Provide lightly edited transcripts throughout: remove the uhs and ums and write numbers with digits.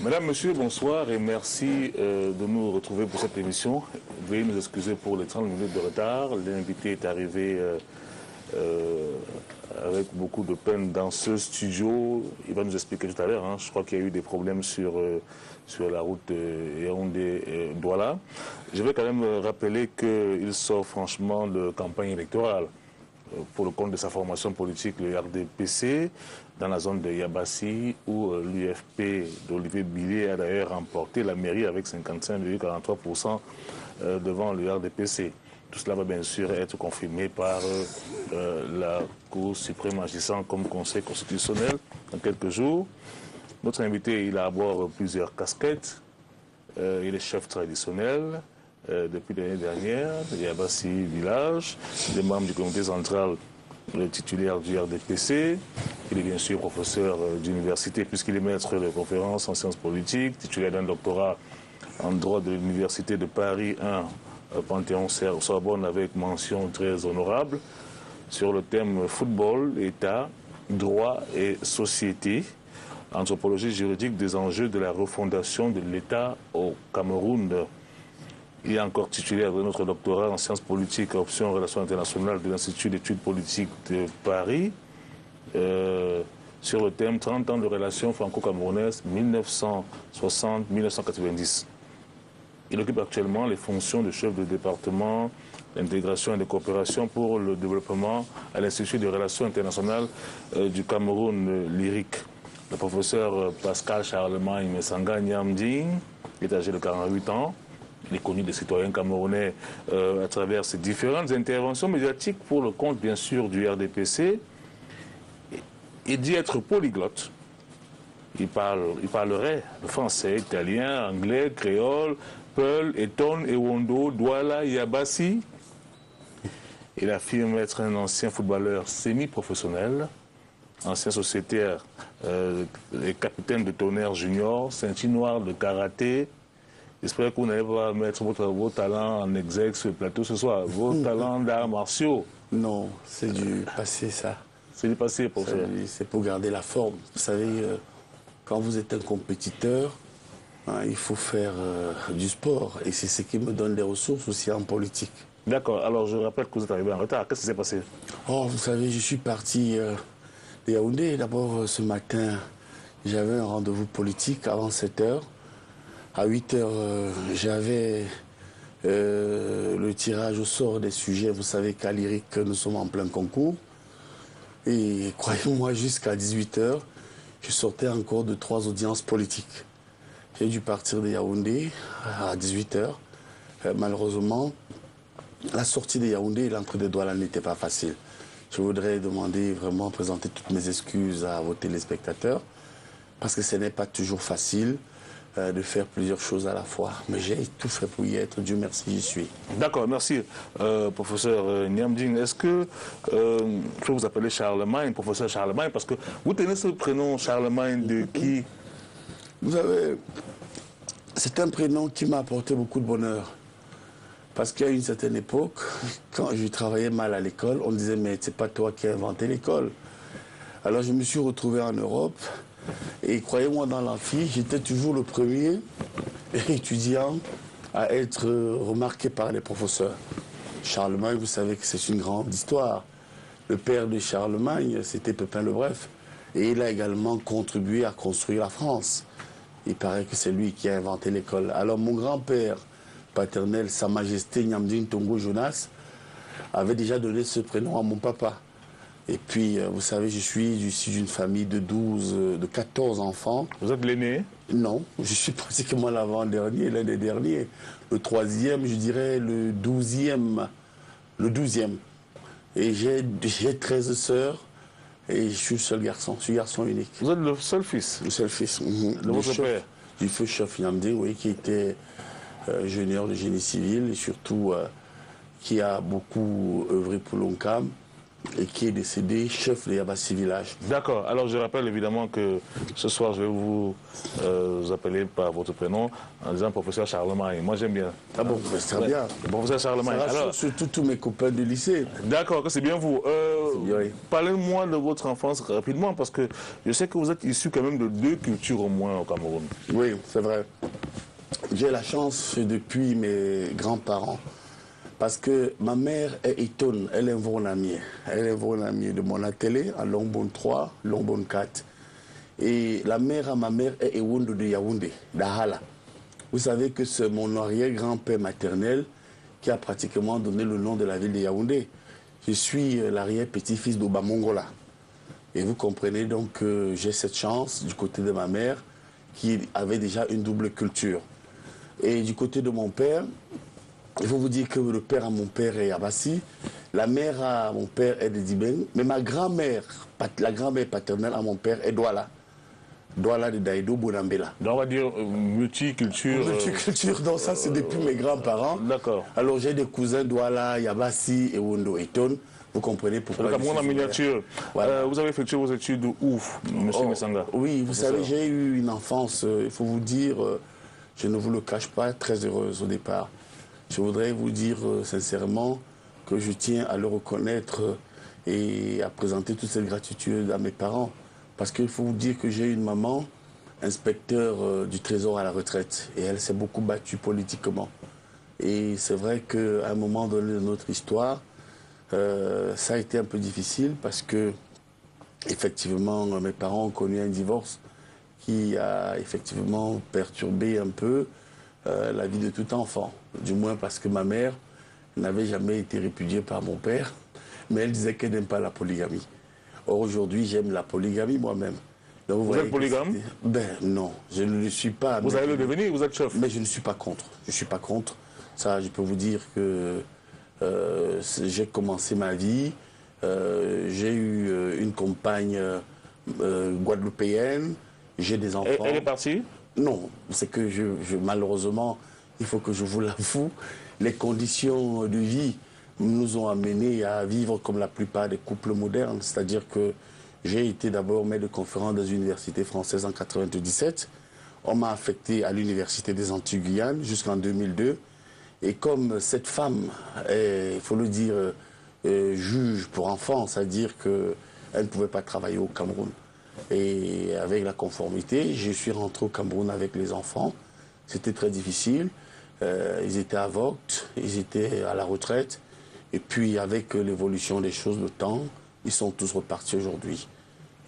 Mesdames, Messieurs, bonsoir et merci de nous retrouver pour cette émission. Veuillez nous excuser pour les 30 minutes de retard. L'invité est arrivé avec beaucoup de peine dans ce studio. Il va nous expliquer tout à l'heure. Je crois qu'il y a eu des problèmes sur la route Yaoundé-Douala. Je vais quand même rappeler qu'il sort franchement de campagne électorale pour le compte de sa formation politique, le RDPC, dans la zone de Yabassi, où l'UFP d'Olivier Billet a d'ailleurs remporté la mairie avec 55,43% devant le RDPC. Tout cela va bien sûr être confirmé par la Cour suprême agissant comme Conseil constitutionnel dans quelques jours. Notre invité, il a à bord plusieurs casquettes. Il est chef traditionnel depuis l'année dernière, de Yabassi Village, des membres du comité central titulaire du RDPC. Il est bien sûr professeur d'université puisqu'il est maître de conférences en sciences politiques, titulaire d'un doctorat en droit de l'Université de Paris 1, Panthéon-Sorbonne avec mention très honorable sur le thème football, État, droit et société, anthropologie juridique des enjeux de la refondation de l'État au Cameroun. Il est encore titulaire de notre doctorat en sciences politiques, option relations internationales de l'Institut d'études politiques de Paris, sur le thème 30 ans de relations franco-camerounaises 1960-1990. Il occupe actuellement les fonctions de chef de département d'intégration et de coopération pour le développement à l'Institut des relations internationales du Cameroun lyrique. Le professeur Pascal Charlemagne Messanga Niamding est âgé de 48 ans. Il est connu des citoyens camerounais à travers ses différentes interventions médiatiques pour le compte, bien sûr, du RDPC. Il dit être polyglotte. Il parlerait le français, italien, anglais, créole, peul, eton, ewondo, douala, yabassi. Il affirme être un ancien footballeur semi-professionnel, ancien sociétaire et capitaine de Tonnerre Junior, ceinture noire de karaté. J'espère que vous n'allez pas mettre vos talents en exergue sur le plateau ce soir, vos talents d'arts martiaux. Non, c'est du passé, ça. C'est du passé, professeur. C'est pour garder la forme. Vous savez, quand vous êtes un compétiteur, il faut faire du sport. Et c'est ce qui me donne des ressources aussi en politique. D'accord. Alors, je rappelle que vous êtes arrivé en retard. Qu'est-ce qui s'est passé? Oh, vous savez, je suis parti de Yaoundé. D'abord, ce matin, j'avais un rendez-vous politique avant 7 h. À 8 h, j'avais le tirage au sort des sujets. Vous savez qu'à Lyrique, nous sommes en plein concours. Et croyez-moi, jusqu'à 18 h, je sortais encore de 3 audiences politiques. J'ai dû partir de Yaoundé à 18 h. Malheureusement, la sortie de Yaoundé et l'entrée de Douala n'était pas facile. Je voudrais demander, vraiment présenter toutes mes excuses à vos téléspectateurs, parce que ce n'est pas toujours facile de faire plusieurs choses à la fois. Mais j'ai tout fait pour y être. Dieu merci, j'y suis. D'accord, merci. Professeur Niamding, est-ce que je peux vous appeler Charlemagne, professeur Charlemagne, parce que vous tenez ce prénom Charlemagne de qui? Vous savez, c'est un prénom qui m'a apporté beaucoup de bonheur. Parce qu'à une certaine époque, quand je travaillais mal à l'école, on disait « mais c'est pas toi qui as inventé l'école ». Alors je me suis retrouvé en Europe. Et croyez-moi, dans l'amphi, j'étais toujours le premier étudiant à être remarqué par les professeurs. Charlemagne, vous savez que c'est une grande histoire. Le père de Charlemagne, c'était Pépin le Bref. Et il a également contribué à construire la France. Il paraît que c'est lui qui a inventé l'école. Alors mon grand-père paternel, Sa Majesté Niamding Tongo Jonas, avait déjà donné ce prénom à mon papa. Et puis, vous savez, je suis d'une famille de 14 enfants. Vous êtes l'aîné? Non, je suis pratiquement l'avant-dernier, l'un des derniers. Le 3e, je dirais le 12e. Le 12e. Et j'ai 13 sœurs et je suis le seul garçon. Je suis garçon unique. Vous êtes le seul fils? Le seul fils. De votre père? Du feu chef Niamding, oui, qui était ingénieur de génie civil et surtout qui a beaucoup œuvré pour l'ONCAM. et qui est décédé chef de Yabassi Village. D'accord. Alors je rappelle évidemment que ce soir je vais vous appeler par votre prénom en disant professeur Charlemagne. Moi j'aime bien. Ah bon, c'est très bien. Professeur Charlemagne. Ça rassure surtout tous mes copains du lycée. D'accord, c'est bien vous. Oui. Parlez-moi de votre enfance rapidement parce que je sais que vous êtes issu quand même de 2 cultures au moins au Cameroun. Oui, c'est vrai. J'ai la chance depuis mes grands-parents. Parce que ma mère est Eton, elle est un Vonamier. Elle est Vonamier de mon atelier à Longbon 3, Longbon 4. Et la mère à ma mère est Ewondo de Yaoundé, d'Ahala. Vous savez que c'est mon arrière-grand-père maternel qui a pratiquement donné le nom de la ville de Yaoundé. Je suis l'arrière-petit-fils d'Obamongola. Et vous comprenez donc que j'ai cette chance du côté de ma mère qui avait déjà une double culture. Et du côté de mon père, il faut vous dire que le père à mon père est Abassi, la mère à mon père est de Dibeng, mais ma grand-mère, la grand-mère paternelle à mon père est Douala. Douala de Daïdo Bonambela. Donc on va dire multiculture. Multiculture, donc ça c'est depuis mes grands-parents. D'accord. Alors j'ai des cousins Douala, Yabassi et Wondo Eton. Vous comprenez pourquoi. Le Cameroun en miniature. Voilà. Vous avez effectué vos études où, monsieur Messanga? Oui, vous savez, j'ai eu une enfance, il faut vous dire, je ne vous le cache pas, très heureuse au départ. Je voudrais vous dire sincèrement que je tiens à le reconnaître et à présenter toute cette gratitude à mes parents. Parce qu'il faut vous dire que j'ai une maman, inspecteur du Trésor à la retraite. Et elle s'est beaucoup battue politiquement. Et c'est vrai qu'à un moment donné de notre histoire, ça a été un peu difficile parce que, effectivement, mes parents ont connu un divorce qui a effectivement perturbé un peu la vie de tout enfant. Du moins parce que ma mère n'avait jamais été répudiée par mon père, mais elle disait qu'elle n'aime pas la polygamie. Or aujourd'hui, j'aime la polygamie moi-même. Vous êtes polygame? Ben non, je ne le suis pas. Vous allez le devenir, vous êtes chef? Mais je ne suis pas contre. Je ne suis pas contre. Ça, je peux vous dire que j'ai commencé ma vie. J'ai eu une compagne guadeloupéenne. J'ai des enfants. Elle est partie? Non, c'est que malheureusement, il faut que je vous l'avoue, les conditions de vie nous ont amenés à vivre comme la plupart des couples modernes. C'est-à-dire que j'ai été d'abord maître de conférence dans une université française en 1997. On m'a affecté à l'université des Antilles-Guyane jusqu'en 2002. Et comme cette femme est, il faut le dire, juge pour enfants, c'est-à-dire qu'elle ne pouvait pas travailler au Cameroun. Et avec la conformité, je suis rentré au Cameroun avec les enfants. C'était très difficile. Ils étaient avocats, ils étaient à la retraite. Et puis avec l'évolution des choses, le temps, ils sont tous repartis aujourd'hui.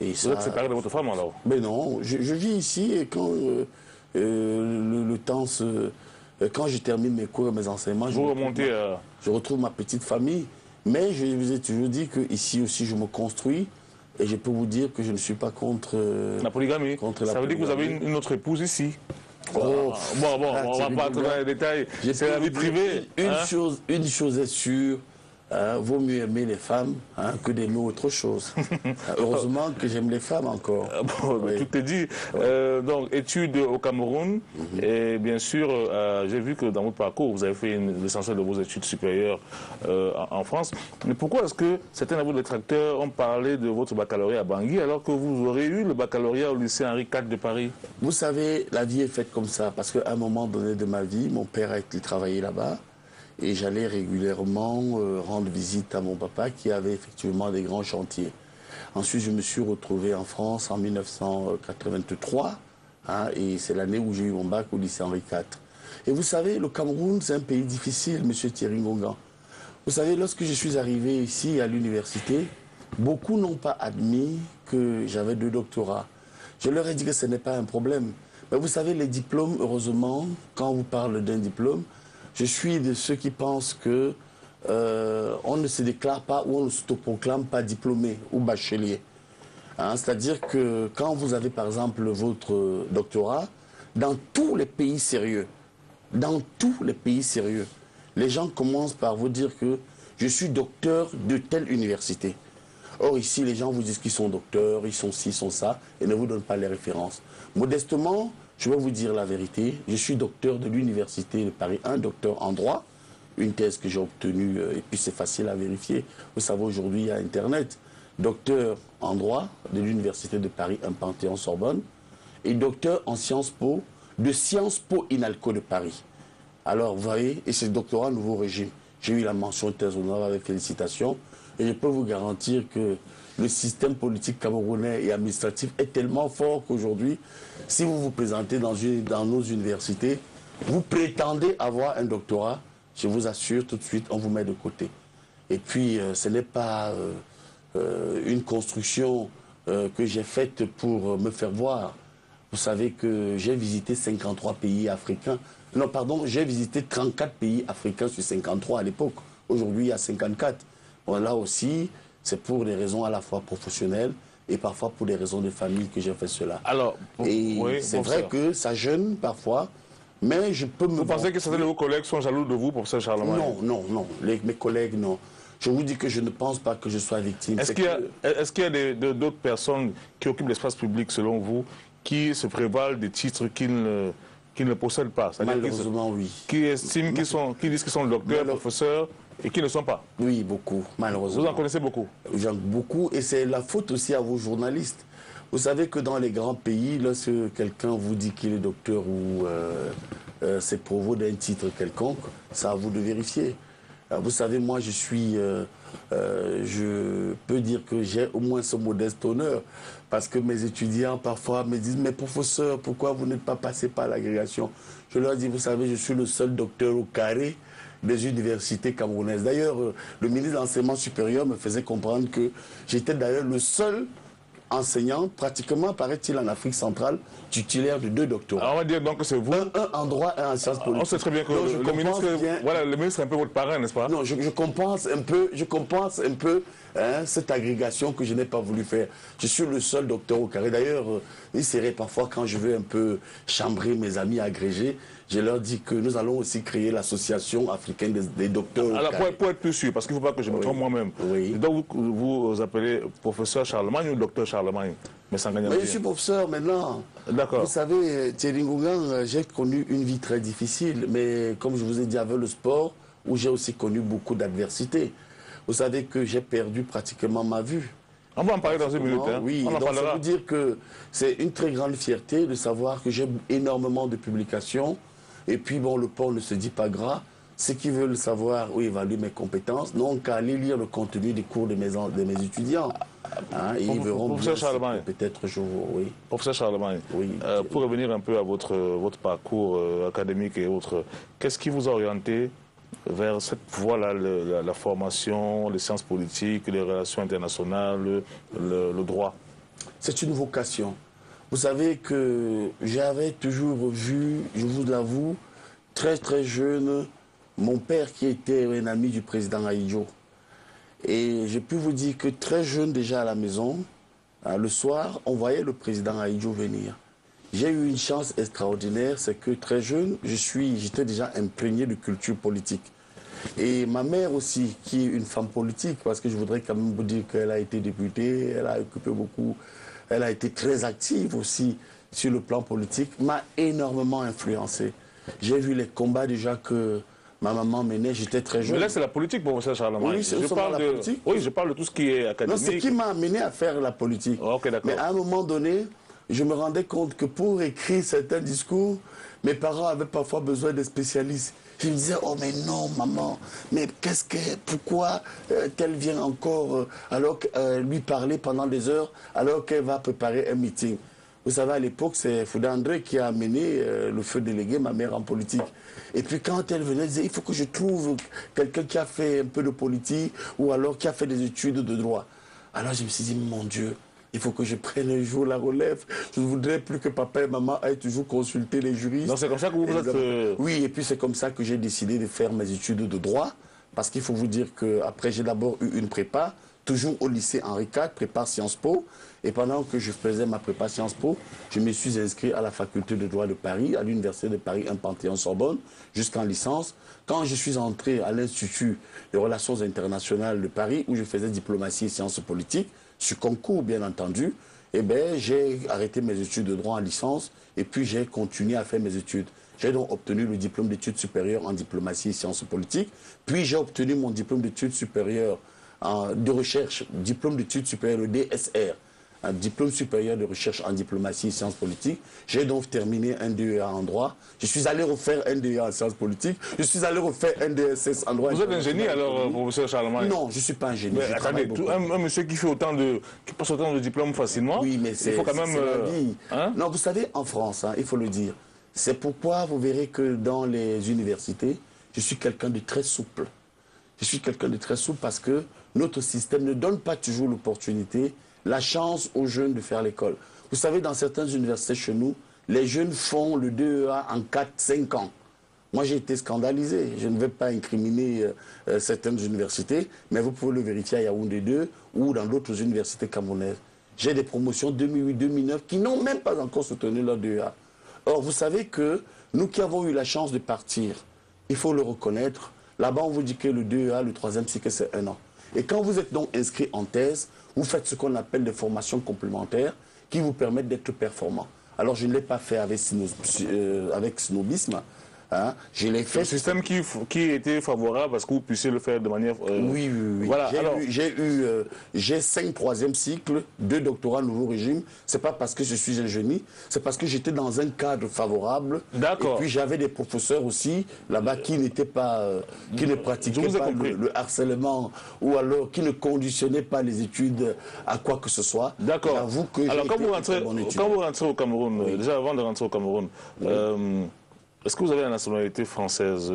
Vous êtes séparé de votre femme alors? Mais non, je vis ici et quand le temps quand je termine mes cours et mes enseignements, je retrouve ma petite famille. Mais je vous ai toujours dit qu'ici aussi je me construis. Et je peux vous dire que je ne suis pas contre la polygamie. Ça veut dire que vous avez une autre épouse ici? Oh. Bon, on va pas entrer dans les détails. C'est la vie privée. Une chose est sûre, vaut mieux aimer les femmes que d'aimer autre chose. Heureusement que j'aime les femmes encore. Bon, oui. Tout est dit. Donc, études au Cameroun. Et bien sûr, j'ai vu que dans votre parcours, vous avez fait l'essentiel de vos études supérieures en France. Mais pourquoi est-ce que certains de vos détracteurs ont parlé de votre baccalauréat à Bangui alors que vous aurez eu le baccalauréat au lycée Henri IV de Paris? Vous savez, la vie est faite comme ça. Parce qu'à un moment donné de ma vie, mon père a été travailler là-bas. Et j'allais régulièrement rendre visite à mon papa qui avait effectivement des grands chantiers. Ensuite, je me suis retrouvé en France en 1983. Et c'est l'année où j'ai eu mon bac au lycée Henri IV. Et vous savez, le Cameroun, c'est un pays difficile, monsieur Thierry Ngongan. Vous savez, lorsque je suis arrivé ici à l'université, beaucoup n'ont pas admis que j'avais 2 doctorats. Je leur ai dit que ce n'est pas un problème. Mais vous savez, les diplômes, heureusement, quand on vous parle d'un diplôme, je suis de ceux qui pensent que on ne se déclare pas ou on ne s'autoproclame pas diplômé ou bachelier. C'est-à-dire que quand vous avez par exemple votre doctorat, dans tous les pays sérieux, les gens commencent par vous dire que je suis docteur de telle université. Or ici, les gens vous disent qu'ils sont docteurs, ils sont ci, ils sont ça, et ne vous donnent pas les références. Modestement, je vais vous dire la vérité, je suis docteur de l'université de Paris 1, docteur en droit, une thèse que j'ai obtenue, et puis c'est facile à vérifier. Vous savez, aujourd'hui, il y a Internet. Docteur en droit de l'Université de Paris, un Panthéon-Sorbonne, et docteur en Sciences Po, de Sciences Po INALCO de Paris. Alors, vous voyez, et c'est doctorat nouveau régime. J'ai eu la mention thèse honoraire avec félicitations, et je peux vous garantir que le système politique camerounais et administratif est tellement fort qu'aujourd'hui, si vous vous présentez dans nos universités, vous prétendez avoir un doctorat, je vous assure, tout de suite, on vous met de côté. Et puis, ce n'est pas une construction que j'ai faite pour me faire voir. Vous savez que j'ai visité 53 pays africains. Non, pardon, j'ai visité 34 pays africains sur 53 à l'époque. Aujourd'hui, il y a 54. Bon, là aussi, c'est pour des raisons à la fois professionnelles et parfois pour des raisons de famille que j'ai fait cela. Alors, et oui, c'est vrai que ça gêne parfois, mais je peux me... Vous pensez que certains de vos collègues sont jaloux de vous, professeur Charlemagne? Non, non, non. Mes collègues, non. Je vous dis que je ne pense pas que je sois victime. Est-ce qu'il y a d'autres personnes qui occupent l'espace public, selon vous, qui se prévalent des titres qu'ils ne possèdent pas? Malheureusement, oui. Qui estiment qui disent qu'ils sont docteurs, professeurs, et qui ne sont pas? Oui, beaucoup, malheureusement. Vous en connaissez beaucoup? Beaucoup, et c'est la faute aussi à vos journalistes. Vous savez que dans les grands pays, lorsque quelqu'un vous dit qu'il est docteur ou c'est provo d'un titre quelconque, c'est à vous de vérifier. Vous savez, moi, je peux dire que j'ai au moins ce modeste honneur, parce que mes étudiants, parfois, me disent « Mais professeur, pourquoi vous n'êtes pas passé par l'agrégation ?» Je leur dis « Vous savez, je suis le seul docteur au carré des universités camerounaises. » D'ailleurs, le ministre de l'Enseignement supérieur me faisait comprendre que j'étais d'ailleurs le seul enseignant, pratiquement, paraît-il, en Afrique centrale, titulaire de 2 doctorats. Alors on va dire donc que c'est vous. Un en droit et en sciences politiques. On sait très bien que le ministre est un peu votre parrain, n'est-ce pas? Non, je compense un peu hein, cette agrégation que je n'ai pas voulu faire. Je suis le seul docteur au carré. D'ailleurs, il serait parfois, quand je veux un peu chambrer mes amis agrégés, je leur dis que nous allons aussi créer l'association africaine des docteurs. Alors, pour être plus sûr, parce qu'il ne faut pas que je me trompe moi-même. Oui. Donc, vous appelez professeur Charlemagne ou docteur Charlemagne? Mais je suis professeur maintenant. D'accord. Vous savez, Thierry Ngougan, j'ai connu une vie très difficile, mais comme je vous ai dit, avec le sport, où j'ai aussi connu beaucoup d'adversité. Vous savez que j'ai perdu pratiquement ma vue. On va en parler dans une minute. Hein. Oui, on en donc parlera. ça veut dire que c'est une très grande fierté de savoir que j'ai énormément de publications. Et puis, bon, le port ne se dit pas gras. Ceux qui veulent savoir où évaluer mes compétences n'ont qu'à aller lire le contenu des cours de mes étudiants. Hein, et ils verront peut-être jour, oui. Professeur Charlemagne, oui, pour revenir un peu à votre parcours académique et autres, qu'est-ce qui vous a orienté vers cette voie-là, la formation, les sciences politiques, les relations internationales, le droit? C'est une vocation. Vous savez que j'avais toujours vu, je vous l'avoue, très très jeune, mon père qui était un ami du président Ahidjo. Et j'ai pu vous dire que très jeune déjà à la maison, le soir, on voyait le président Ahidjo venir. J'ai eu une chance extraordinaire, c'est que très jeune, j'étais déjà imprégné de culture politique. Et ma mère aussi, qui est une femme politique, parce que je voudrais quand même vous dire qu'elle a été députée, elle a occupé beaucoup, elle a été très active aussi sur le plan politique, m'a énormément influencé. J'ai vu les combats déjà que ma maman menait, j'étais très jeune. Mais là, c'est la politique, professeur Charlemagne. Oui, je parle de politique. Oui, je parle de tout ce qui est académique. Non, c'est ce qui m'a amené à faire la politique. Oh, okay, mais à un moment donné, je me rendais compte que pour écrire certains discours, mes parents avaient parfois besoin de spécialistes. Je me disais, oh mais non maman, mais pourquoi qu'elle vient encore alors lui parler pendant des heures alors qu'elle va préparer un meeting. Vous savez, à l'époque, c'est Fouda André qui a amené le feu délégué, ma mère, en politique. Et puis quand elle venait, elle disait, il faut que je trouve quelqu'un qui a fait un peu de politique ou alors qui a fait des études de droit. Alors je me suis dit, mon Dieu, il faut que je prenne un jour la relève. Je ne voudrais plus que papa et maman aillent toujours consulter les juristes. Donc c'est comme ça que vous êtes... Oui, et puis c'est comme ça que j'ai décidé de faire mes études de droit. Parce qu'il faut vous dire qu'après, j'ai d'abord eu une prépa, toujours au lycée Henri IV, prépa Sciences Po. Et pendant que je faisais ma prépa Sciences Po, je me suis inscrit à la faculté de droit de Paris, à l'université de Paris, un Panthéon-Sorbonne, jusqu'en licence. Quand je suis entré à l'Institut des relations internationales de Paris, où je faisais diplomatie et sciences politiques, sur concours bien entendu, eh bien, j'ai arrêté mes études de droit en licence et puis j'ai continué à faire mes études. J'ai donc obtenu le diplôme d'études supérieures en diplomatie et sciences politiques. Puis j'ai obtenu mon diplôme d'études supérieures de recherche, diplôme d'études supérieures, le DSR, un diplôme supérieur de recherche en diplomatie et sciences politiques. J'ai donc terminé un DEA en droit. Je suis allé refaire un DEA en sciences politiques. Je suis allé refaire un DSS en droit. Vous êtes un génie alors, professeur Charlemagne? Non, je ne suis pas un génie. Mais attendez, un monsieur qui fait qui passe autant de diplômes facilement, oui, mais il faut quand même... la vie. Hein? Non, vous savez, en France, il faut le dire, c'est pourquoi vous verrez que dans les universités, je suis quelqu'un de très souple. Je suis quelqu'un de très souple parce que notre système ne donne pas toujours l'opportunité, la chance aux jeunes de faire l'école. Vous savez, dans certaines universités chez nous, les jeunes font le DEA en 4-5 ans. Moi, j'ai été scandalisé. Je ne vais pas incriminer certaines universités, mais vous pouvez le vérifier à Yaoundé 2 ou dans d'autres universités camerounaises. J'ai des promotions 2008-2009 qui n'ont même pas encore soutenu leur DEA. Or, vous savez que nous qui avons eu la chance de partir, il faut le reconnaître, là-bas, on vous dit que le DEA, le troisième cycle, c'est 1 an. Et quand vous êtes donc inscrit en thèse, vous faites ce qu'on appelle des formations complémentaires qui vous permettent d'être performant. Alors, je ne l'ai pas fait avec snobisme. Hein. Je l'ai fait. Un système qui était favorable parce que vous puissiez le faire de manière... Oui. Voilà. J'ai 5 troisième cycles, 2 doctorats nouveau régime. C'est pas parce que je suis un génie, c'est parce que j'étais dans un cadre favorable. D'accord. Et puis j'avais des professeurs aussi là-bas qui n'étaient pas, qui ne pratiquaient pas le harcèlement ou alors qui ne conditionnaient pas les études à quoi que ce soit. D'accord. Alors quand vous rentrez au Cameroun, oui. Déjà avant de rentrer au Cameroun, oui. Est-ce que vous avez la nationalité française,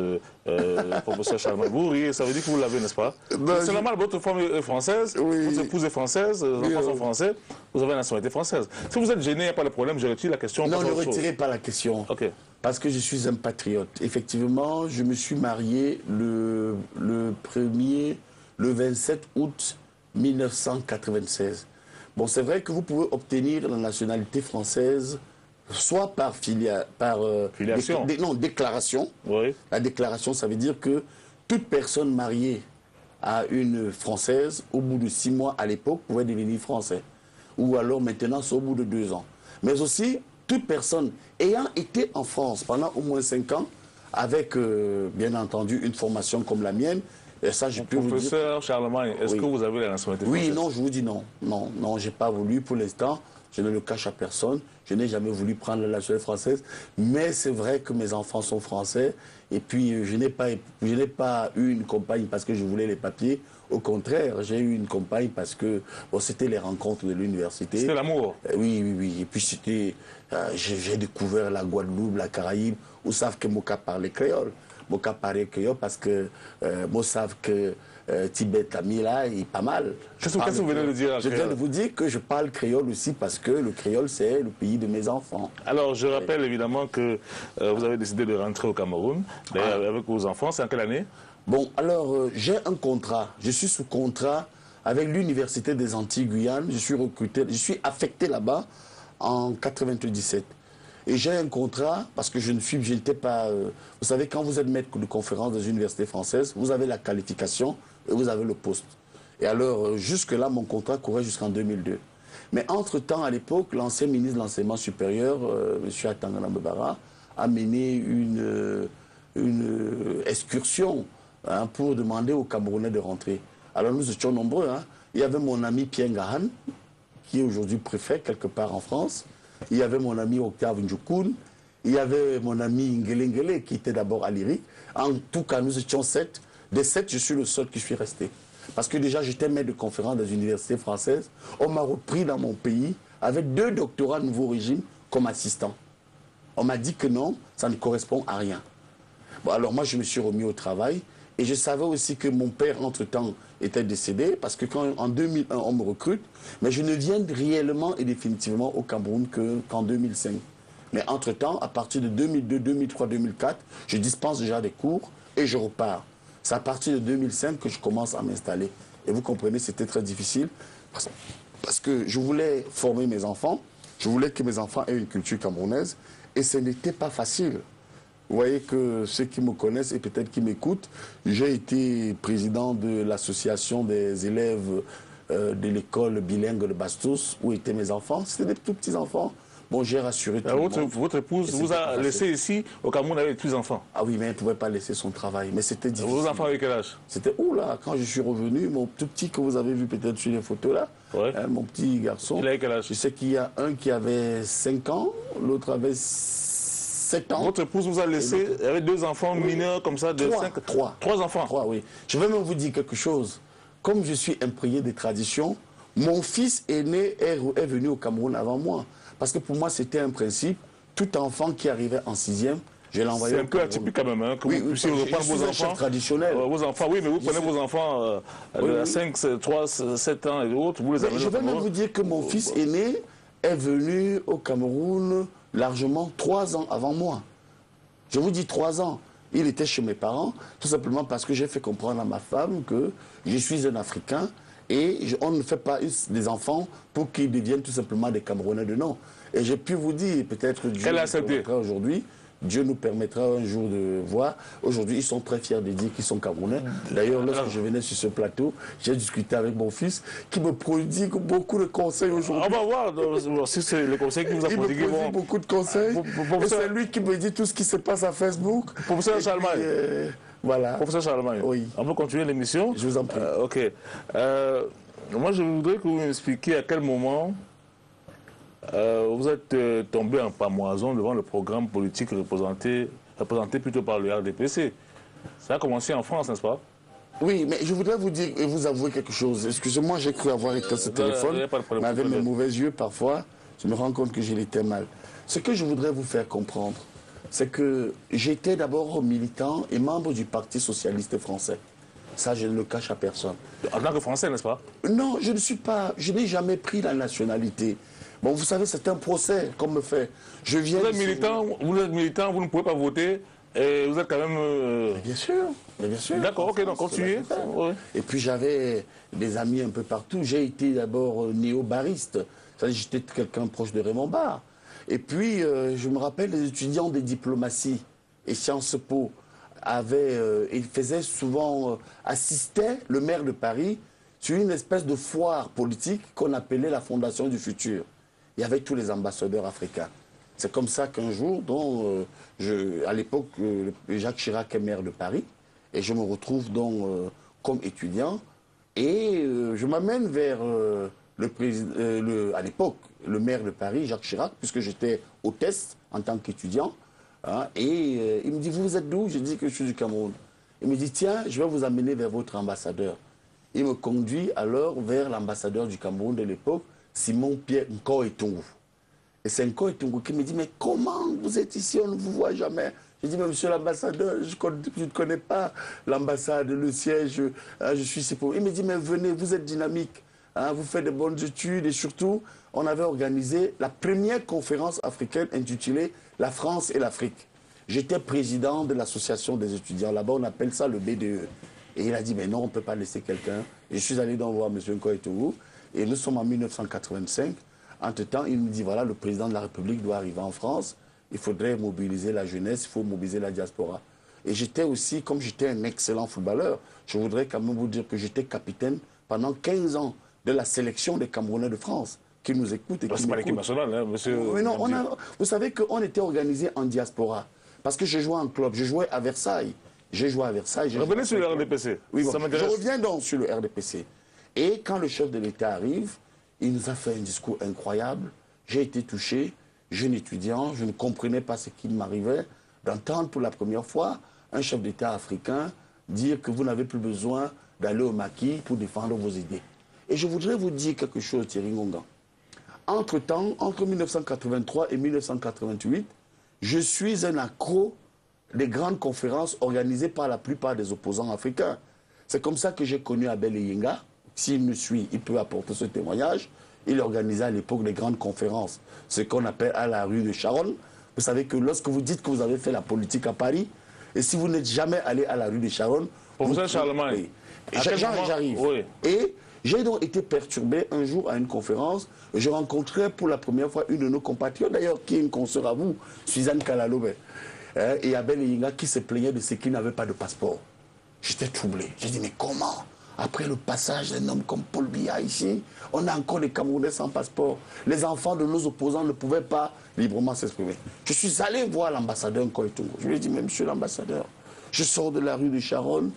professeur Charlemagne? Vous riez, ça veut dire que vous l'avez, n'est-ce pas? C'est normal, votre femme est française, oui. Votre épouse est française, les enfants sont français, vous avez la nationalité française. Si vous êtes gêné, il n'y a pas de problème, je retire la question. Non, ne retirez pas la question. Okay. Parce que je suis un patriote. Effectivement, je me suis marié le 27 août 1996. Bon, c'est vrai que vous pouvez obtenir la nationalité française soit par filiation. Déclaration. Oui. La déclaration, ça veut dire que toute personne mariée à une Française, au bout de 6 mois à l'époque, pouvait devenir français. Ou alors maintenant, c'est au bout de 2 ans. Mais aussi, toute personne ayant été en France pendant au moins 5 ans, avec, bien entendu, une formation comme la mienne, et ça, je peux vous dire... Professeur Charlemagne, est-ce que vous avez la nationalité française? Oui, non, je vous dis non. Non, je n'ai pas voulu pour l'instant. Je ne le cache à personne. Je n'ai jamais voulu prendre la nationalité française. Mais c'est vrai que mes enfants sont français. Et puis, je n'ai pas eu une compagne parce que je voulais les papiers. Au contraire, j'ai eu une compagne parce que c'était les rencontres de l'université. C'était l'amour. Oui. Et puis, j'ai découvert la Guadeloupe, la Caraïbe, où savent que Moka parlait créole. Moka parlait créole parce que moi savent que Tibet Ami là, il est pas mal. Qu'est-ce que vous venez de dire? Je viens de vous dire que je parle créole aussi parce que le créole, c'est le pays de mes enfants. Alors, je rappelle évidemment que vous avez décidé de rentrer au Cameroun avec vos enfants. C'est en quelle année? Bon, alors, j'ai un contrat. Je suis sous contrat avec l'Université des Antilles-Guyane. Je suis recruté, je suis affecté là-bas en 97. Et j'ai un contrat parce que je n'étais pas... vous savez, quand vous êtes maître de conférence dans une université française, vous avez la qualification et vous avez le poste. Et alors, jusque-là, mon contrat courait jusqu'en 2002. Mais entre-temps, à l'époque, l'ancien ministre de l'Enseignement supérieur, M. Atangana Mbebara, a mené une excursion pour demander aux Camerounais de rentrer. Alors, nous étions nombreux. Il y avait mon ami Pierre Ngahan, qui est aujourd'hui préfet quelque part en France. Il y avait mon ami Octave Ndjoukoun, il y avait mon ami Ngele, qui était d'abord à l'IRIC. En tout cas, nous étions 7. Des 7, je suis le seul qui suis resté. Parce que déjà, j'étais maître de conférence dans une université française. On m'a repris dans mon pays avec 2 doctorats nouveau régime comme assistant. On m'a dit que non, ça ne correspond à rien. Bon, alors moi, je me suis remis au travail. Et je savais aussi que mon père, entre-temps, était décédé, parce que en 2001, on me recrute, mais je ne viens réellement et définitivement au Cameroun qu'en 2005. Mais entre-temps, à partir de 2002, 2003, 2004, je dispense déjà des cours et je repars. C'est à partir de 2005 que je commence à m'installer. Et vous comprenez, c'était très difficile, parce que je voulais former mes enfants, je voulais que mes enfants aient une culture camerounaise, et ce n'était pas facile. Vous voyez que ceux qui me connaissent et peut-être qui m'écoutent, j'ai été président de l'association des élèves de l'école bilingue de Bastos, où étaient mes enfants. C'était des tout petits enfants. Bon, j'ai rassuré tout le monde. Votre épouse vous a laissé ici au Cameroun avec 3 enfants. Ah oui, mais elle ne pouvait pas laisser son travail. Mais c'était difficile. Vos enfants avec quel âge? C'était où là, quand je suis revenu, mon tout petit que vous avez vu peut-être sur les photos là, Ouais. hein, mon petit garçon. Il avait quel âge? Je sais qu'il y a un qui avait 5 ans, l'autre avait 7 ans. Votre épouse vous a laissé avec 2 enfants mineurs comme ça de 5... 3 enfants. 3, oui. Je vais même vous dire quelque chose. Comme je suis imprégné des traditions, mon fils aîné est venu au Cameroun avant moi. Parce que pour moi, c'était un principe. Tout enfant qui arrivait en 6e, je l'envoyais. C'est un peu atypique quand même, hein, que vous puissiez reprendre vos enfants. Traditionnel. Vos enfants, oui, mais vous prenez vos enfants de 5, 3, 7 ans et autres, vous les amenez. Je vais même vous dire que mon fils aîné est venu au Cameroun largement 3 ans avant moi. Je vous dis 3 ans. Il était chez mes parents, tout simplement parce que j'ai fait comprendre à ma femme que je suis un Africain et on ne fait pas des enfants pour qu'ils deviennent tout simplement des Camerounais de nom. Et j'ai pu vous dire, peut-être Dieu nous permettra aujourd'hui, Dieu nous permettra un jour de voir. Aujourd'hui, ils sont très fiers de dire qu'ils sont Camerounais. D'ailleurs, lorsque je venais sur ce plateau, j'ai discuté avec mon fils qui me prodigue beaucoup de conseils aujourd'hui. On va voir si c'est le conseil qui vous a prodigué. Il me prodigue beaucoup de conseils. Et c'est lui qui me dit tout ce qui se passe à Facebook. Professeur Charlemagne. Voilà. Professeur Charlemagne, oui. On peut continuer l'émission? Je vous en prie. Ok. Moi, je voudrais que vous m'expliquiez à quel moment vous êtes tombé en pamoison devant le programme politique représenté plutôt par le RDPC. Ça a commencé en France, n'est-ce pas? Oui, mais je voudrais vous dire et vous avouer quelque chose. Excusez-moi, j'ai cru avoir éteint ce téléphone, mais avec mes mauvais yeux, parfois, je me rends compte que j'ai l'éteint mal. Ce que je voudrais vous faire comprendre, c'est que j'étais d'abord militant et membre du Parti socialiste français. Ça, je ne le cache à personne. En tant que Français, n'est-ce pas? Non, je ne suis pas... Je n'ai jamais pris la nationalité. Bon, vous savez, c'est un procès qu'on me fait. Vous êtes militant, vous ne pouvez pas voter, et vous êtes quand même... Bien sûr, bien sûr. D'accord, ok, donc continuez. Ouais. Et puis j'avais des amis un peu partout. J'ai été d'abord néo-bariste. C'est-à-dire j'étais quelqu'un proche de Raymond Barre. Et puis, je me rappelle, les étudiants des diplomaties et Sciences Po ils faisaient souvent, assistaient le maire de Paris sur une espèce de foire politique qu'on appelait la Fondation du Futur. Il y avait tous les ambassadeurs africains. C'est comme ça qu'un jour, à l'époque, Jacques Chirac est maire de Paris, et je me retrouve donc comme étudiant, et je m'amène vers à l'époque, le maire de Paris, Jacques Chirac, puisque j'étais hôtesse en tant qu'étudiant, hein, et il me dit, vous êtes d'où? Je dis que je suis du Cameroun. Il me dit, tiens, je vais vous amener vers votre ambassadeur. Il me conduit alors vers l'ambassadeur du Cameroun de l'époque, Simon-Pierre Nko-Etungu. Et c'est Nko-Etungu qui me dit, mais comment vous êtes ici, on ne vous voit jamais? Je dis, mais monsieur l'ambassadeur, je ne connais pas l'ambassade, le siège, je suis ici pour... Il me dit, mais venez, vous êtes dynamique, hein, vous faites de bonnes études, et surtout, on avait organisé la première conférence africaine intitulée « La France et l'Afrique ». J'étais président de l'association des étudiants, là-bas on appelle ça le BDE. Et il a dit, mais non, on ne peut pas laisser quelqu'un. Je suis allé donc voir M. Nko-Etungu, et nous sommes en 1985. Entre-temps, il me dit, voilà, le président de la République doit arriver en France, il faudrait mobiliser la jeunesse, il faut mobiliser la diaspora. Et j'étais aussi, comme j'étais un excellent footballeur, je voudrais quand même vous dire que j'étais capitaine pendant 15 ans de la sélection des Camerounais de France, qui nous écoutent et qui c'est pas l'équipe nationale, hein, monsieur. Mais non, vous savez qu'on était organisé en diaspora, parce que je jouais en club, je jouais à Versailles. J'ai joué à Versailles. Revenez sur le RDPC. Oui, bon, ça m'intéresse. je reviens donc sur le RDPC. Et quand le chef de l'État arrive, il nous a fait un discours incroyable. J'ai été touché, jeune étudiant, je ne comprenais pas ce qui m'arrivait, d'entendre pour la première fois un chef d'État africain dire que vous n'avez plus besoin d'aller au maquis pour défendre vos idées. Et je voudrais vous dire quelque chose, Thierry Ngonga. Entre-temps, entre 1983 et 1988, je suis un accro des grandes conférences organisées par la plupart des opposants africains. C'est comme ça que j'ai connu Abel Eyinga. S'il me suit, il peut apporter ce témoignage. Il organisait à l'époque des grandes conférences, ce qu'on appelle à la rue de Charonne. Vous savez que lorsque vous dites que vous avez fait la politique à Paris, et si vous n'êtes jamais allé à la rue de Charonne... Professeur Charlemagne, j'arrive. Oui. Et j'ai donc été perturbé un jour à une conférence. Je rencontrais pour la première fois une de nos compatriotes, d'ailleurs, qui est une consoeur à vous, Suzanne Kalalobe. Et Abel Eyinga qui se plaignait de ce qu'il n'avait pas de passeport. J'étais troublé. J'ai dit, mais comment Après le passage d'un homme comme Paul Biya ici, on a encore des Camerounais sans passeport. Les enfants de nos opposants ne pouvaient pas librement s'exprimer. Je suis allé voir l'ambassadeur Nkoy-Tungo. Je lui ai dit, mais monsieur l'ambassadeur, je sors de la rue de Charonne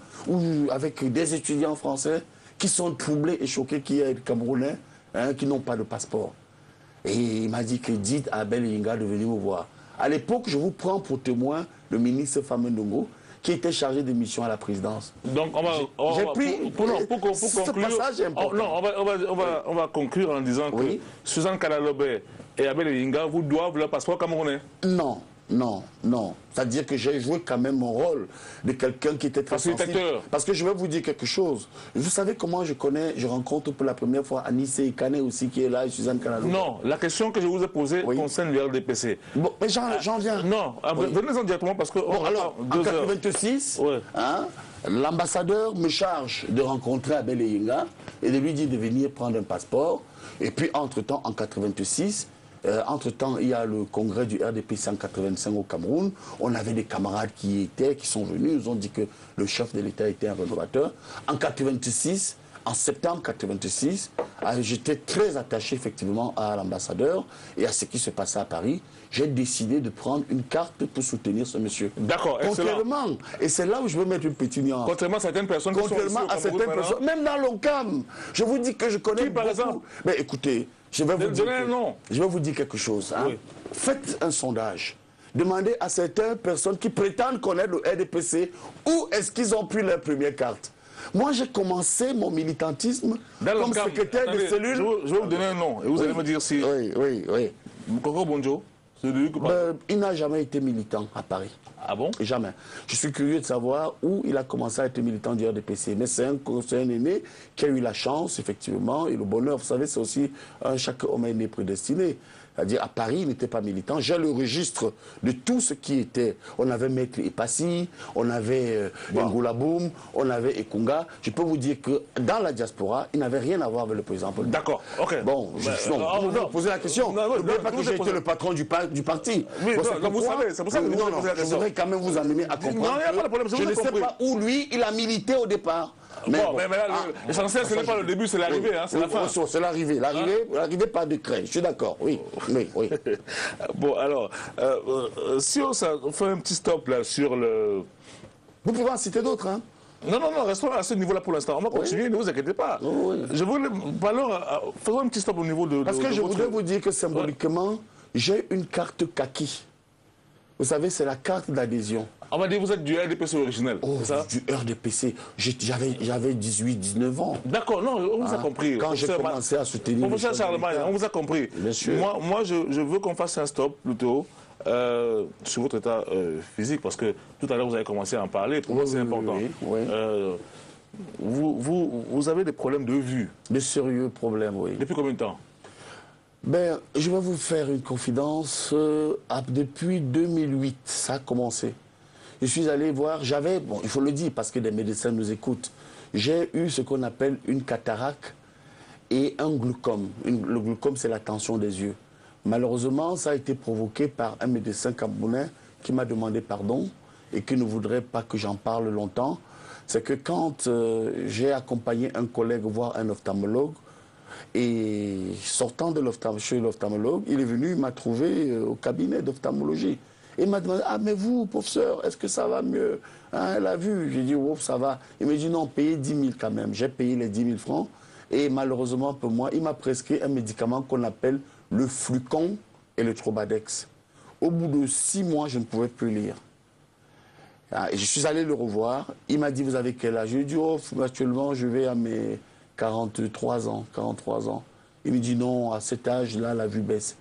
avec des étudiants français qui sont troublés et choqués qu'il y ait des Camerounais qui n'ont pas de passeport. Et il m'a dit que dites à Abel Yinga de venir me voir. À l'époque, je vous prends pour témoin le ministre Fameux Ndongo, qui était chargé de mission à la présidence. Donc pour conclure, ce passage est important. On va conclure en disant que Suzanne Kalalobé et Abel Yinga vous doivent leur passeport camerounais. Non. Non, non. C'est-à-dire que j'ai joué quand même mon rôle de quelqu'un qui était très sensible. Parce que je vais vous dire quelque chose. Vous savez comment je rencontre pour la première fois Anissé Kane aussi qui est là et Suzanne Kalalobé. Non, la question que je vous ai posée concerne le RDPC. Bon, mais j'en viens. Non, venez-en directement parce que... Bon, alors, en 1986, l'ambassadeur me charge de rencontrer Abel Yinga et de lui dire de venir prendre un passeport. Et puis, entre-temps, en 1986, entre-temps, il y a le congrès du RDPC en 85 au Cameroun. On avait des camarades qui sont venus. Ils ont dit que le chef de l'État était un rénovateur. En 86, en septembre 86, j'étais très attaché effectivement à l'ambassadeur et à ce qui se passait à Paris. J'ai décidé de prendre une carte pour soutenir ce monsieur. D'accord, excellent. Contrairement, et c'est là où je veux mettre une petite nuance. Contrairement à certaines personnes qui sont ici au Cameroun, même dans l'OCAM, je vous dis que je connais par exemple. Mais écoutez, je vais vous dire quelque chose. Hein. Oui. Faites un sondage. Demandez à certaines personnes qui prétendent connaître le RDPC où est-ce qu'ils ont pris leur première carte. Moi, j'ai commencé mon militantisme comme secrétaire de cellule. Je vais vous donner un nom et vous allez me dire si... Oui. Mukoko Bonjo, il n'a jamais été militant à Paris. Ah bon? Jamais. Je suis curieux de savoir où il a commencé à être militant du RDPC. Mais c'est un aîné qui a eu la chance, effectivement, et le bonheur. Vous savez, c'est aussi chaque homme est né prédestiné. C'est-à-dire, à Paris, il n'était pas militant. J'ai le registre de tout ce qui était. On avait Maître Epassi, on avait Ngoulaboum, on avait Ekunga. Je peux vous dire que dans la diaspora, il n'avait rien à voir avec le président Paul. D'accord, ok. Bon, vous posez la question. N'oubliez pas que j'ai été le patron du parti. Oui, vous savez, c'est pour ça que vous posez la question. Je voudrais quand même vous amener à comprendre. Non, il n'y a pas de problème, je ne sais pas où lui, il a milité au départ. Mais là, l'essentiel, ce n'est pas le début, c'est l'arrivée, c'est la fin. C'est l'arrivée. L'arrivée, pas de crainte. Je suis d'accord, oui. Bon, alors, si on fait un petit stop là sur le... Vous pouvez en citer d'autres, hein? Non, restons à ce niveau-là pour l'instant. On va continuer, ne vous inquiétez pas. Je voulais... Alors, faisons un petit stop au niveau de... Parce que je voudrais vous dire que symboliquement, j'ai une carte kaki. Vous savez, c'est la carte d'adhésion. On m'a dit vous êtes du RDPC originel, c'est ça? Du RDPC. J'avais 18, 19 ans. D'accord, non, on vous a compris. Quand j'ai commencé à soutenir... Professeur Charlemagne, on vous a compris. Bien sûr. Moi je veux qu'on fasse un stop plutôt sur votre état physique, parce que tout à l'heure vous avez commencé à en parler, pour moi c'est important. Vous avez des problèmes de vue. De sérieux problèmes, oui. Depuis combien de temps? Ben, je vais vous faire une confidence. Depuis 2008, ça a commencé. Je suis allé voir, bon, il faut le dire parce que des médecins nous écoutent, j'ai eu ce qu'on appelle une cataracte et un glaucome. Le glaucome, c'est la tension des yeux. Malheureusement, ça a été provoqué par un médecin camerounais qui m'a demandé pardon et qui ne voudrait pas que j'en parle longtemps. C'est que quand j'ai accompagné un collègue voir un ophtalmologue, et sortant de chez l'ophtalmologue, il est venu, il m'a trouvé au cabinet d'ophtalmologie. Et il m'a demandé, ah mais vous, professeur, est-ce que ça va mieux? Hein, elle a vu. J'ai dit, oh, ça va. Il m'a dit, non, payez 10 000 quand même. J'ai payé les 10 000 francs. Et malheureusement pour moi, il m'a prescrit un médicament qu'on appelle le Flucon et le Trobadex. Au bout de 6 mois, je ne pouvais plus lire. Et je suis allé le revoir. Il m'a dit, vous avez quel âge? Je lui ai dit, oh, actuellement, je vais à mes 43 ans. Il me dit, non, à cet âge-là, la vue baisse.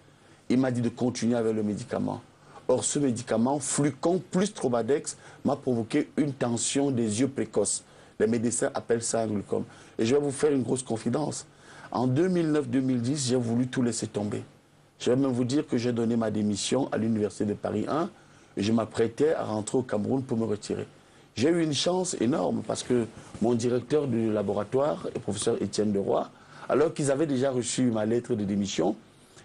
Il m'a dit de continuer avec le médicament. Or, ce médicament, Flucon plus Trobadex, m'a provoqué une tension des yeux précoce. Les médecins appellent ça un glaucome. Et je vais vous faire une grosse confidence. En 2009-2010, j'ai voulu tout laisser tomber. Je vais même vous dire que j'ai donné ma démission à l'Université de Paris 1 et je m'apprêtais à rentrer au Cameroun pour me retirer. J'ai eu une chance énorme parce que mon directeur du laboratoire, le professeur Étienne Deroy, alors qu'ils avaient déjà reçu ma lettre de démission,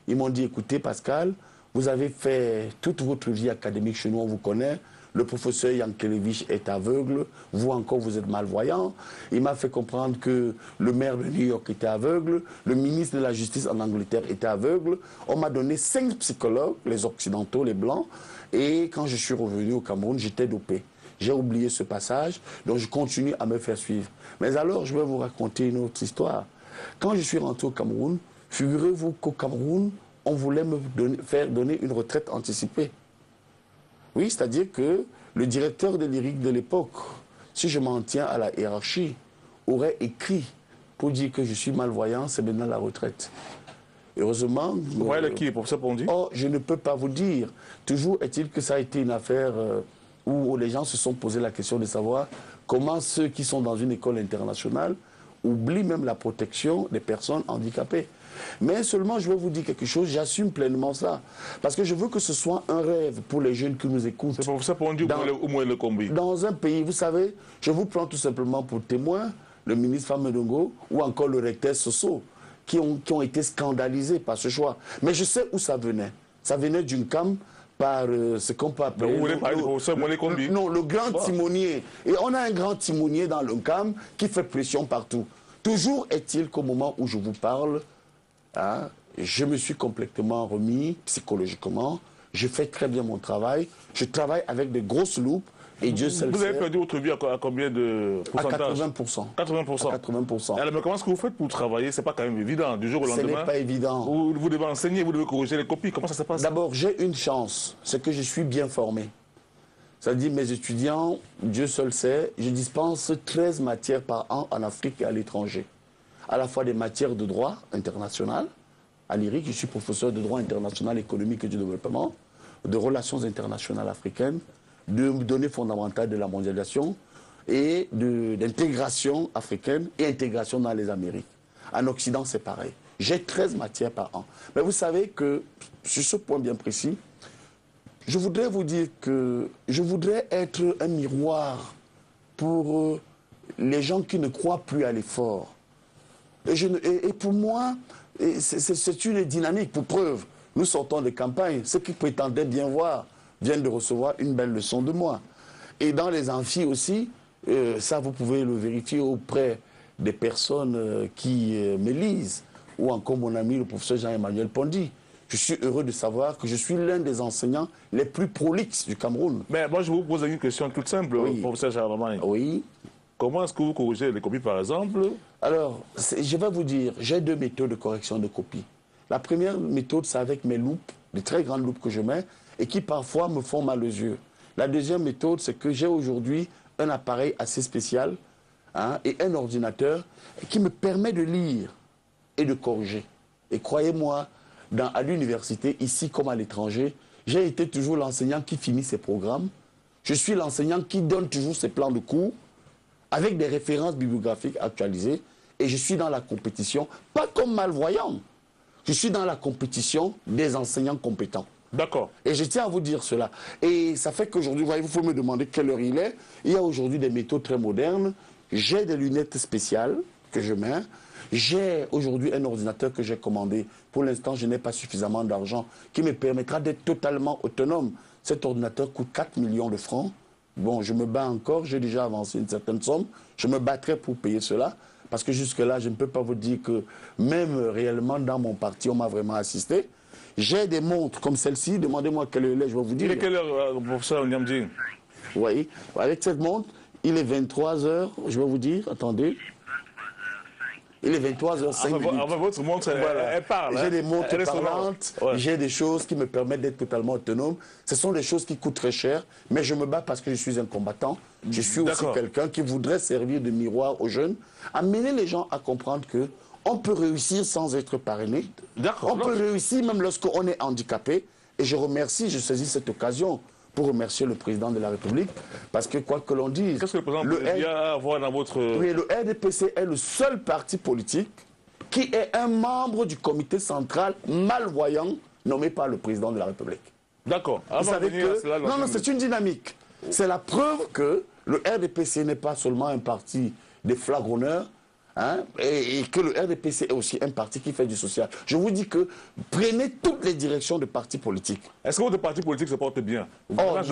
ils m'ont dit, écoutez Pascal, vous avez fait toute votre vie académique chez nous, on vous connaît, le professeur Yankelevich est aveugle, vous encore vous êtes malvoyant. Il m'a fait comprendre que le maire de New York était aveugle, le ministre de la Justice en Angleterre était aveugle. On m'a donné 5 psychologues, les occidentaux, les blancs, et quand je suis revenu au Cameroun, j'étais dopé. J'ai oublié ce passage, donc je continue à me faire suivre. Mais alors, je vais vous raconter une autre histoire. Quand je suis rentré au Cameroun, figurez-vous qu'au Cameroun, on voulait me faire donner une retraite anticipée. Oui, c'est-à-dire que le directeur de l'IRIC de l'époque, si je m'en tiens à la hiérarchie, aurait écrit pour dire que je suis malvoyant, c'est maintenant la retraite. Heureusement... Vous voyez qui, professeur Pondy? Oh, je ne peux pas vous dire. Toujours est-il que ça a été une affaire où les gens se sont posé la question de savoir comment ceux qui sont dans une école internationale oublient même la protection des personnes handicapées. Mais seulement, je vais vous dire quelque chose, j'assume pleinement ça. Parce que je veux que ce soit un rêve pour les jeunes qui nous écoutent. C'est pour ça qu'on dit au moins le combi. Dans un pays, vous savez, je vous prends tout simplement pour témoin le ministre Famedongo ou encore le recteur Soso, qui ont été scandalisés par ce choix. Mais je sais où ça venait. Ça venait d'une cam par ce qu'on peut appeler... Vous voulez parler du professeur Molé Combi? Non, le grand timonier. Et on a un grand timonier dans le cam qui fait pression partout. Toujours est-il qu'au moment où je vous parle, hein, je me suis complètement remis psychologiquement. Je fais très bien mon travail. Je travaille avec de grosses loupes. Et Dieu seul sait. Vous avez perdu votre vie à combien de pourcentage? À 80%. 80%. À 80%. Alors, mais comment est-ce que vous faites pour travailler? C'est pas quand même évident, du jour au lendemain. Ce n'est pas évident. Vous devez enseigner, vous devez corriger les copies. Comment ça se passe? D'abord, j'ai une chance, c'est que je suis bien formé. C'est-à-dire, mes étudiants, Dieu seul sait, je dispense 13 matières par an en Afrique et à l'étranger. À la fois des matières de droit international. À l'IRIC, je suis professeur de droit international économique et du développement, de relations internationales africaines, de données fondamentales de la mondialisation et d'intégration africaine et intégration dans les Amériques. En Occident, c'est pareil. J'ai 13 matières par an. Mais vous savez que, sur ce point bien précis, je voudrais vous dire que je voudrais être un miroir pour les gens qui ne croient plus à l'effort. Et pour moi, c'est une dynamique. Pour preuve, nous sortons de campagne. Ceux qui prétendaient bien voir viennent de recevoir une belle leçon de moi. Et dans les amphis aussi, ça vous pouvez le vérifier auprès des personnes qui me lisent, ou encore mon ami le professeur Jean-Emmanuel Pondy. Je suis heureux de savoir que je suis l'un des enseignants les plus prolixes du Cameroun. Mais moi, je vous pose une question toute simple, oui. Professeur Jean-Emmanuel. Oui. Comment est-ce que vous corrigez les copies, par exemple? Alors, je vais vous dire, j'ai 2 méthodes de correction de copies. La première méthode, c'est avec mes loupes, de très grandes loupes que je mets, et qui parfois me font mal aux yeux. La deuxième méthode, c'est que j'ai aujourd'hui un appareil assez spécial et un ordinateur qui me permet de lire et de corriger. Et croyez-moi, à l'université, ici comme à l'étranger, j'ai été toujours l'enseignant qui finit ses programmes. Je suis l'enseignant qui donne toujours ses plans de cours avec des références bibliographiques actualisées. Et je suis dans la compétition, pas comme malvoyant. Je suis dans la compétition des enseignants compétents. D'accord. Et je tiens à vous dire cela. Et ça fait qu'aujourd'hui, il faut me demander quelle heure il est. Il y a aujourd'hui des méthodes très modernes. J'ai des lunettes spéciales que je mets. J'ai aujourd'hui un ordinateur que j'ai commandé. Pour l'instant, je n'ai pas suffisamment d'argent qui me permettra d'être totalement autonome. Cet ordinateur coûte 4 millions de francs. Bon, je me bats encore. J'ai déjà avancé une certaine somme. Je me battrai pour payer cela. Parce que jusque-là, je ne peux pas vous dire que même réellement dans mon parti, on m'a vraiment assisté. J'ai des montres comme celle-ci. Demandez-moi quelle heure il est, je vais vous dire. Il est quelle heure, professeur Niamdi? Oui, avec cette montre, il est 23h, je vais vous dire, attendez. Il est 23h05. Votre montre, voilà. Elle parle. J'ai des montres parlantes, j'ai des choses qui me permettent d'être totalement autonome. Ce sont des choses qui coûtent très cher, mais je me bats parce que je suis un combattant. Je suis aussi quelqu'un qui voudrait servir de miroir aux jeunes, amener les gens à comprendre que on peut réussir sans être parrainé. On peut réussir même lorsqu'on est handicapé. Et je remercie, je saisis cette occasion pour remercier le président de la République, parce que quoi que l'on dise... Qu'est-ce que le président peut avoir dans votre... Oui, le RDPC est le seul parti politique qui est un membre du comité central malvoyant nommé par le président de la République. D'accord. Vous savez que... Non, c'est une dynamique. C'est la preuve que le RDPC n'est pas seulement un parti des flagronneurs, hein, et que le RDPC est aussi un parti qui fait du social. Je vous dis que prenez toutes les directions de partis politiques. Est-ce que votre parti politique se porte bien? Oh, non,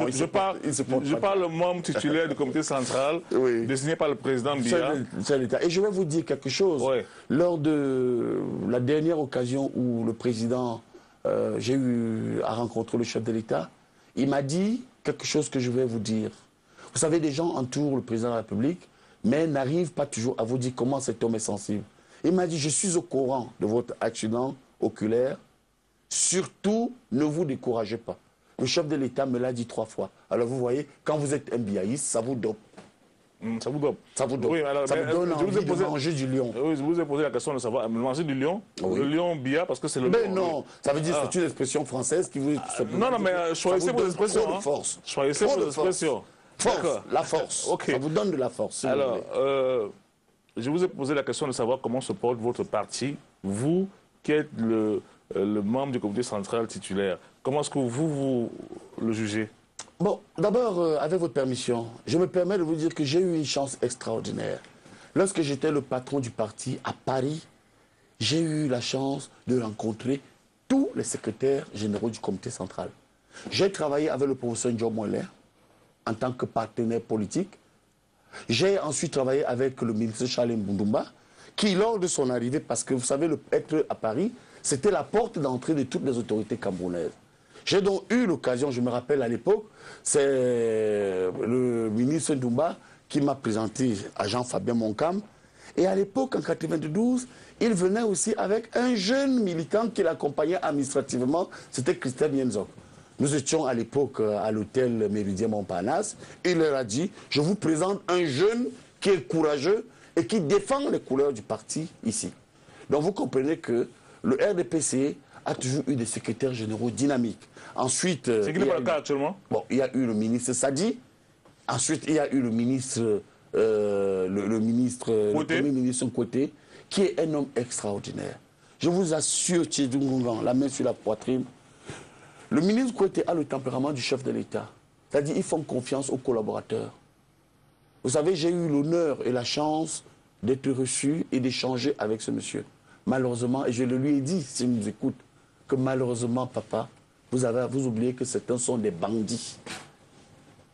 je parle le membre titulaire du comité central, oui, désigné par le président Biya. C'est l'État. Et je vais vous dire quelque chose. Ouais. Lors de la dernière occasion où le président, j'ai eu à rencontrer le chef de l'État, il m'a dit quelque chose que je vais vous dire. Vous savez, des gens entourent le président de la République, mais n'arrivent pas toujours à vous dire comment cet homme est sensible. Il m'a dit, je suis au courant de votre accident oculaire, surtout ne vous découragez pas. Le chef de l'État me l'a dit 3 fois. Alors vous voyez, quand vous êtes un biaïste, ça vous dope. Ça vous dope. Ça vous dope. Oui, alors, ça vous donne envie de manger du lion. Oui, je vous ai posé la question de savoir, manger du lion, oui. Le lion Biya, parce que c'est le mais lion. non, ça veut dire que c'est une expression française qui vous... Non, mais choisissez vos expressions. Trop de force. Choisissez vos expressions. Force, la force. Okay. Ça vous donne de la force. Si alors, je vous ai posé la question de savoir comment se porte votre parti, vous qui êtes le membre du comité central titulaire. Comment est-ce que vous le jugez? Bon, d'abord, avec votre permission, je me permets de vous dire que j'ai eu une chance extraordinaire. Lorsque j'étais le patron du parti à Paris, j'ai eu la chance de rencontrer tous les secrétaires généraux du comité central. J'ai travaillé avec le professeur Joe Moller en tant que partenaire politique. J'ai ensuite travaillé avec le ministre Charles Mbundumba, qui, lors de son arrivée, parce que vous savez, être à Paris, c'était la porte d'entrée de toutes les autorités camerounaises. J'ai donc eu l'occasion, je me rappelle à l'époque, c'est le ministre Ndumba qui m'a présenté à Jean-Fabien Moncam. Et à l'époque, en 1992, il venait aussi avec un jeune militant qui l'accompagnait administrativement, c'était Christian Yenzok. Nous étions à l'époque à l'hôtel Méridien Montparnasse. Il leur a dit, je vous présente un jeune qui est courageux et qui défend les couleurs du parti ici. Donc vous comprenez que le RDPC a toujours eu des secrétaires généraux dynamiques. Ensuite, c'est qui n'est pas le cas actuellement? Bon, il y a eu le ministre Sadi. Ensuite, il y a eu le ministre, le premier ministre Nkwete, qui est un homme extraordinaire. Je vous assure, Thierry Ngungan, la main sur la poitrine, le ministre Nkwete a le tempérament du chef de l'État. C'est-à-dire qu'ils font confiance aux collaborateurs. Vous savez, j'ai eu l'honneur et la chance d'être reçu et d'échanger avec ce monsieur. Malheureusement, et je le lui ai dit, s'il nous écoute, que malheureusement, papa, vous oubliez que certains sont des bandits.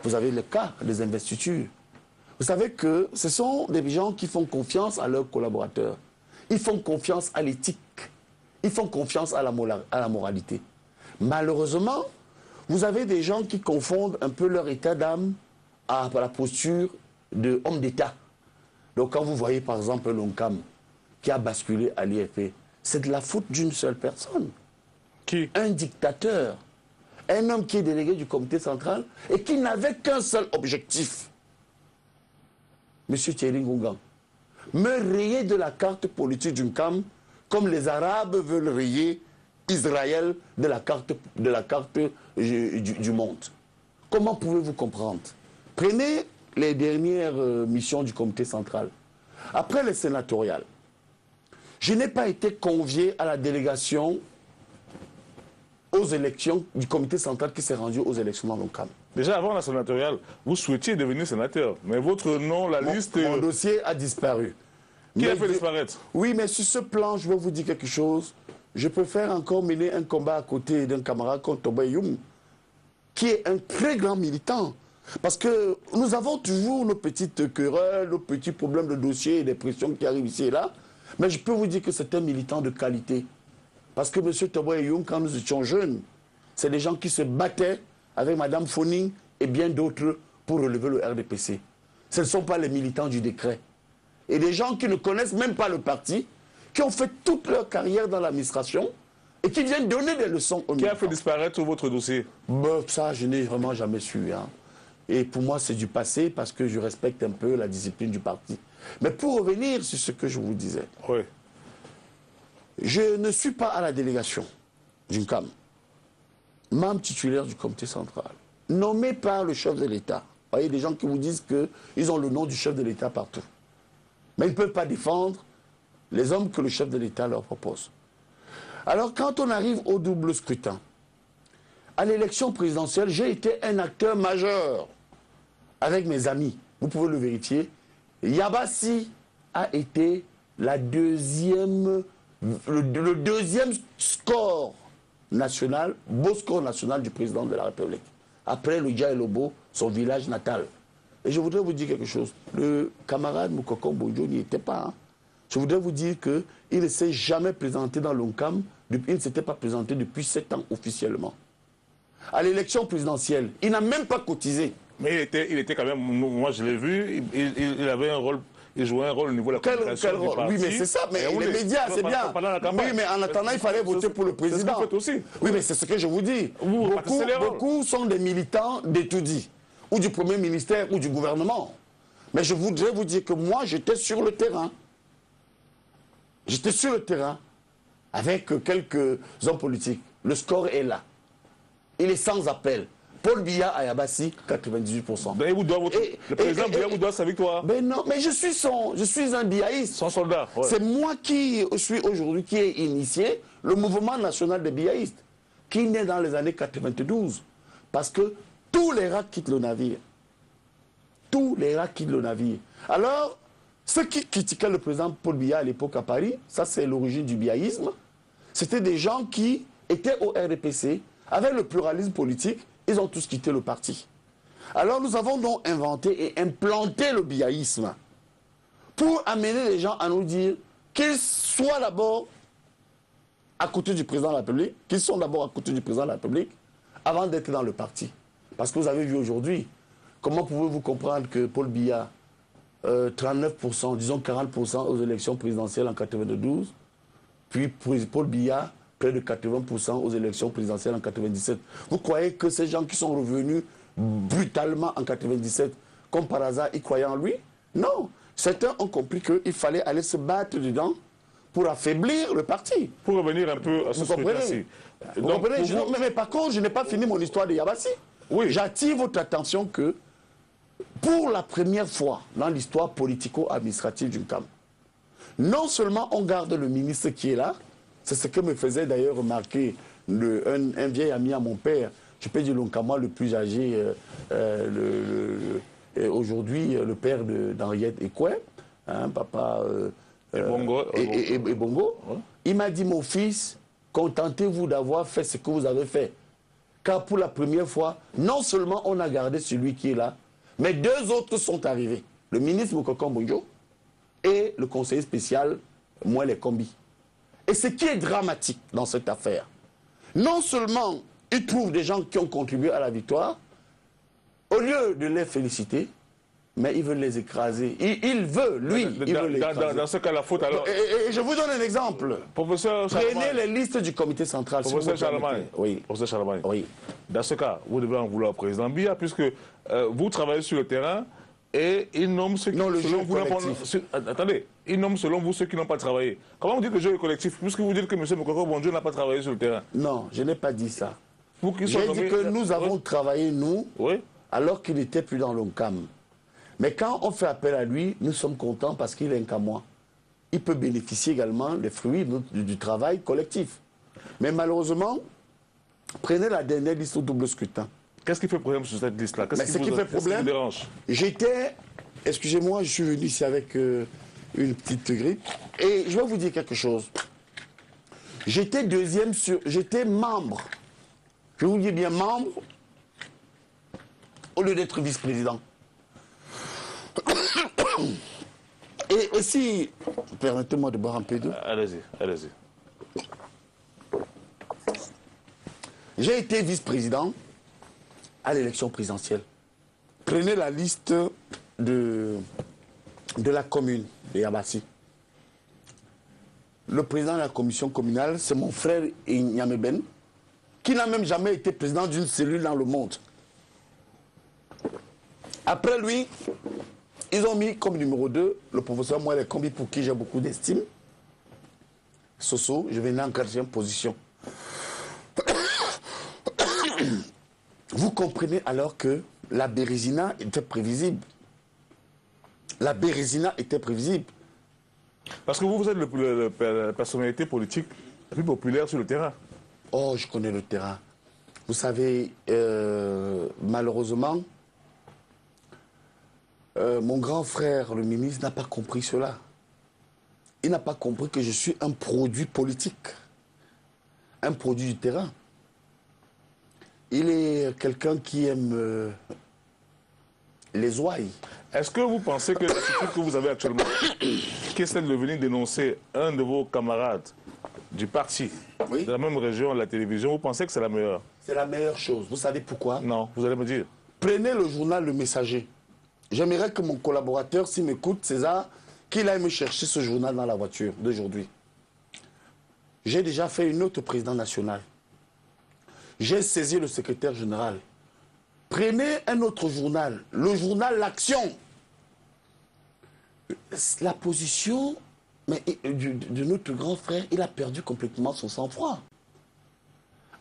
Vous avez le cas des investitures. Vous savez que ce sont des gens qui font confiance à leurs collaborateurs. Ils font confiance à l'éthique. Ils font confiance à la moralité. Malheureusement, vous avez des gens qui confondent un peu leur état d'âme à la posture d'homme d'État. Donc quand vous voyez par exemple l'ONCAM qui a basculé à l'IFP, c'est de la faute d'une seule personne. Qui? Un dictateur. Un homme qui est délégué du comité central et qui n'avait qu'un seul objectif. Monsieur Thierry Ngungan, me rayer de la carte politique d'une CAM comme les Arabes veulent rayer Israël de la carte du monde. Comment pouvez-vous comprendre? Prenez les dernières missions du comité central. Après les sénatoriales, je n'ai pas été convié à la délégation aux élections du comité central qui s'est rendu aux élections dans l'ONCAM. Déjà avant la sénatoriale, vous souhaitiez devenir sénateur, mais votre nom, la liste... Mon dossier a disparu. Qui a fait disparaître? Oui, mais sur ce plan, je vais vous dire quelque chose. Je préfère encore mener un combat à côté d'un camarade comme Toba Youm, qui est un très grand militant. Parce que nous avons toujours nos petites querelles, nos petits problèmes de dossier et des pressions qui arrivent ici et là. Mais je peux vous dire que c'est un militant de qualité. Parce que M. Toba Youm, quand nous étions jeunes, c'est des gens qui se battaient avec Mme Foning et bien d'autres pour relever le RDPC. Ce ne sont pas les militants du décret. Et des gens qui ne connaissent même pas le parti, qui ont fait toute leur carrière dans l'administration et qui viennent donner des leçons aux militants. Qui a fait disparaître votre dossier? Ça, je n'ai vraiment jamais su. Hein. Et pour moi, c'est du passé parce que je respecte un peu la discipline du parti. Mais pour revenir sur ce que je vous disais, oui. Je ne suis pas à la délégation d'une CAM, membre titulaire du comité central, nommé par le chef de l'État. Vous voyez, des gens qui vous disent qu'ils ont le nom du chef de l'État partout. Mais ils ne peuvent pas défendre les hommes que le chef de l'État leur propose. Alors, quand on arrive au double scrutin, à l'élection présidentielle, j'ai été un acteur majeur avec mes amis. Vous pouvez le vérifier. Yabassi a été le deuxième score national, beau score national du président de la République. Après le Dja et Lobo, son village natal. Et je voudrais vous dire quelque chose. Le camarade Moukoko Mbonjo n'y était pas. Hein. Je voudrais vous dire qu'il ne s'est jamais présenté dans l'ONCAM. Il ne s'était pas présenté depuis 7 ans officiellement. À l'élection présidentielle, il n'a même pas cotisé. Mais il était quand même, moi je l'ai vu, il avait un rôle, il jouait un rôle au niveau de la communication quel rôle du parti. Oui, mais c'est ça, mais les médias, c'est bien. Oui, mais en attendant, il fallait voter pour le président. C'est ce que vous faites aussi. Oui, mais c'est ce que je vous dis. Beaucoup sont des militants d'Etoudi, ou du Premier ministère, ou du gouvernement. Mais je voudrais vous dire que moi, j'étais sur le terrain. J'étais sur le terrain avec quelques hommes politiques. Le score est là. Il est sans appel. Paul Biya à Yabassi, 98%. Ben, le président Biya vous doit sa victoire. Ben non, mais je suis un biaïste. Son soldat. Ouais. C'est moi qui suis aujourd'hui, qui ai initié le mouvement national des biaïstes, qui naît dans les années 92. Parce que tous les rats quittent le navire. Tous les rats quittent le navire. Alors, ceux qui critiquaient le président Paul Biya à l'époque à Paris, ça c'est l'origine du biaïsme, c'était des gens qui étaient au RDPC, avec le pluralisme politique, ils ont tous quitté le parti. Alors nous avons donc inventé et implanté le biaïsme pour amener les gens à nous dire qu'ils soient d'abord à côté du président de la République, qu'ils sont d'abord à côté du président de la République avant d'être dans le parti. Parce que vous avez vu aujourd'hui, comment pouvez-vous comprendre que Paul Biya, 39%, disons 40% aux élections présidentielles en 92, puis Paul Biya, près de 80% aux élections présidentielles en 97. Vous croyez que ces gens qui sont revenus brutalement en 97, comme par hasard, ils croyaient en lui? Non. Certains ont compris qu'il fallait aller se battre dedans pour affaiblir le parti. Pour revenir un peu à ce scrutin-ci. Vous comprenez? Mais par contre, je n'ai pas fini mon histoire de Yabassi. Oui. J'attire votre attention que pour la première fois dans l'histoire politico-administrative d'une CAM, non seulement on garde le ministre qui est là, c'est ce que me faisait d'ailleurs remarquer un vieil ami à mon père, je peux dire l'Onkama le plus âgé, aujourd'hui le père d'Henriette Ekoué, hein, papa et Bongo. Ouais. Il m'a dit, mon fils, contentez-vous d'avoir fait ce que vous avez fait. Car pour la première fois, non seulement on a gardé celui qui est là, mais 2 autres sont arrivés. Le ministre Moukoko Mbonjo et le conseiller spécial Mouele Kombi. Et ce qui est dramatique dans cette affaire, non seulement il trouve des gens qui ont contribué à la victoire, au lieu de les féliciter, mais il veut les écraser. Il veut, lui, il veut les écraser. Dans ce cas, la faute alors... Et je vous donne un exemple. Professeur Prenez les listes du comité central. Professeur Charlemagne. Oui. Professeur Charlemagne. Oui. Dans ce cas, vous devez en vouloir au président Biya, puisque vous travaillez sur le terrain et il nomme ceux qui... Non, le jeu est collectif. Attendez, il nomme selon vous ceux qui n'ont pas travaillé. Comment vous dites que le jeu est collectif, puisque vous dites que M. Moukoko Mbonjo n'a pas travaillé sur le terrain? Non, je n'ai pas dit ça. J'ai dit que nous avons travaillé, nous, alors qu'il n'était plus dans l'ONCAM. Mais quand on fait appel à lui, nous sommes contents parce qu'il est un Camois. Il peut bénéficier également des fruits du travail collectif. Mais malheureusement, prenez la dernière liste au double scrutin. Qu'est-ce qui fait problème sur cette liste-là? Ce qui fait problème, j'étais, excusez-moi, je suis venu ici avec une petite grippe, et je vais vous dire quelque chose. J'étais j'étais membre, je vous dis bien membre, au lieu d'être vice-président. Et aussi, permettez-moi de boire un peu d'eau. Allez-y, allez-y. J'ai été vice-président à l'élection présidentielle. Prenez la liste de la commune de Yabassi. Le président de la commission communale, c'est mon frère Inyameben, qui n'a même jamais été président d'une cellule dans le monde. Après lui, ils ont mis comme numéro 2 le professeur Mouele Kombi, pour qui j'ai beaucoup d'estime. Soso, je venais en 4e position. Vous comprenez alors que la Bérésina était prévisible. La Bérésina était prévisible. Parce que vous êtes la personnalité politique la plus populaire sur le terrain. Oh, je connais le terrain. Vous savez, malheureusement, mon grand frère, le ministre, n'a pas compris cela. il n'a pas compris que je suis un produit politique, un produit du terrain. Il est quelqu'un qui aime les ouailles. Est-ce que vous pensez que l'attitude que vous avez actuellement, qui est celle de venir dénoncer un de vos camarades du parti, Oui. de la même région, à la télévision, vous pensez que c'est la meilleure? C'est la meilleure chose. Vous savez pourquoi? Non, vous allez me dire. Prenez le journal Le Messager. J'aimerais que mon collaborateur, s'il m'écoute, César, qu'il aille me chercher ce journal dans la voiture d'aujourd'hui. J'ai déjà fait une autre présidente nationale. J'ai saisi le secrétaire général. Prenez un autre journal, le journal L'Action. La position de notre grand frère, il a perdu complètement son sang-froid.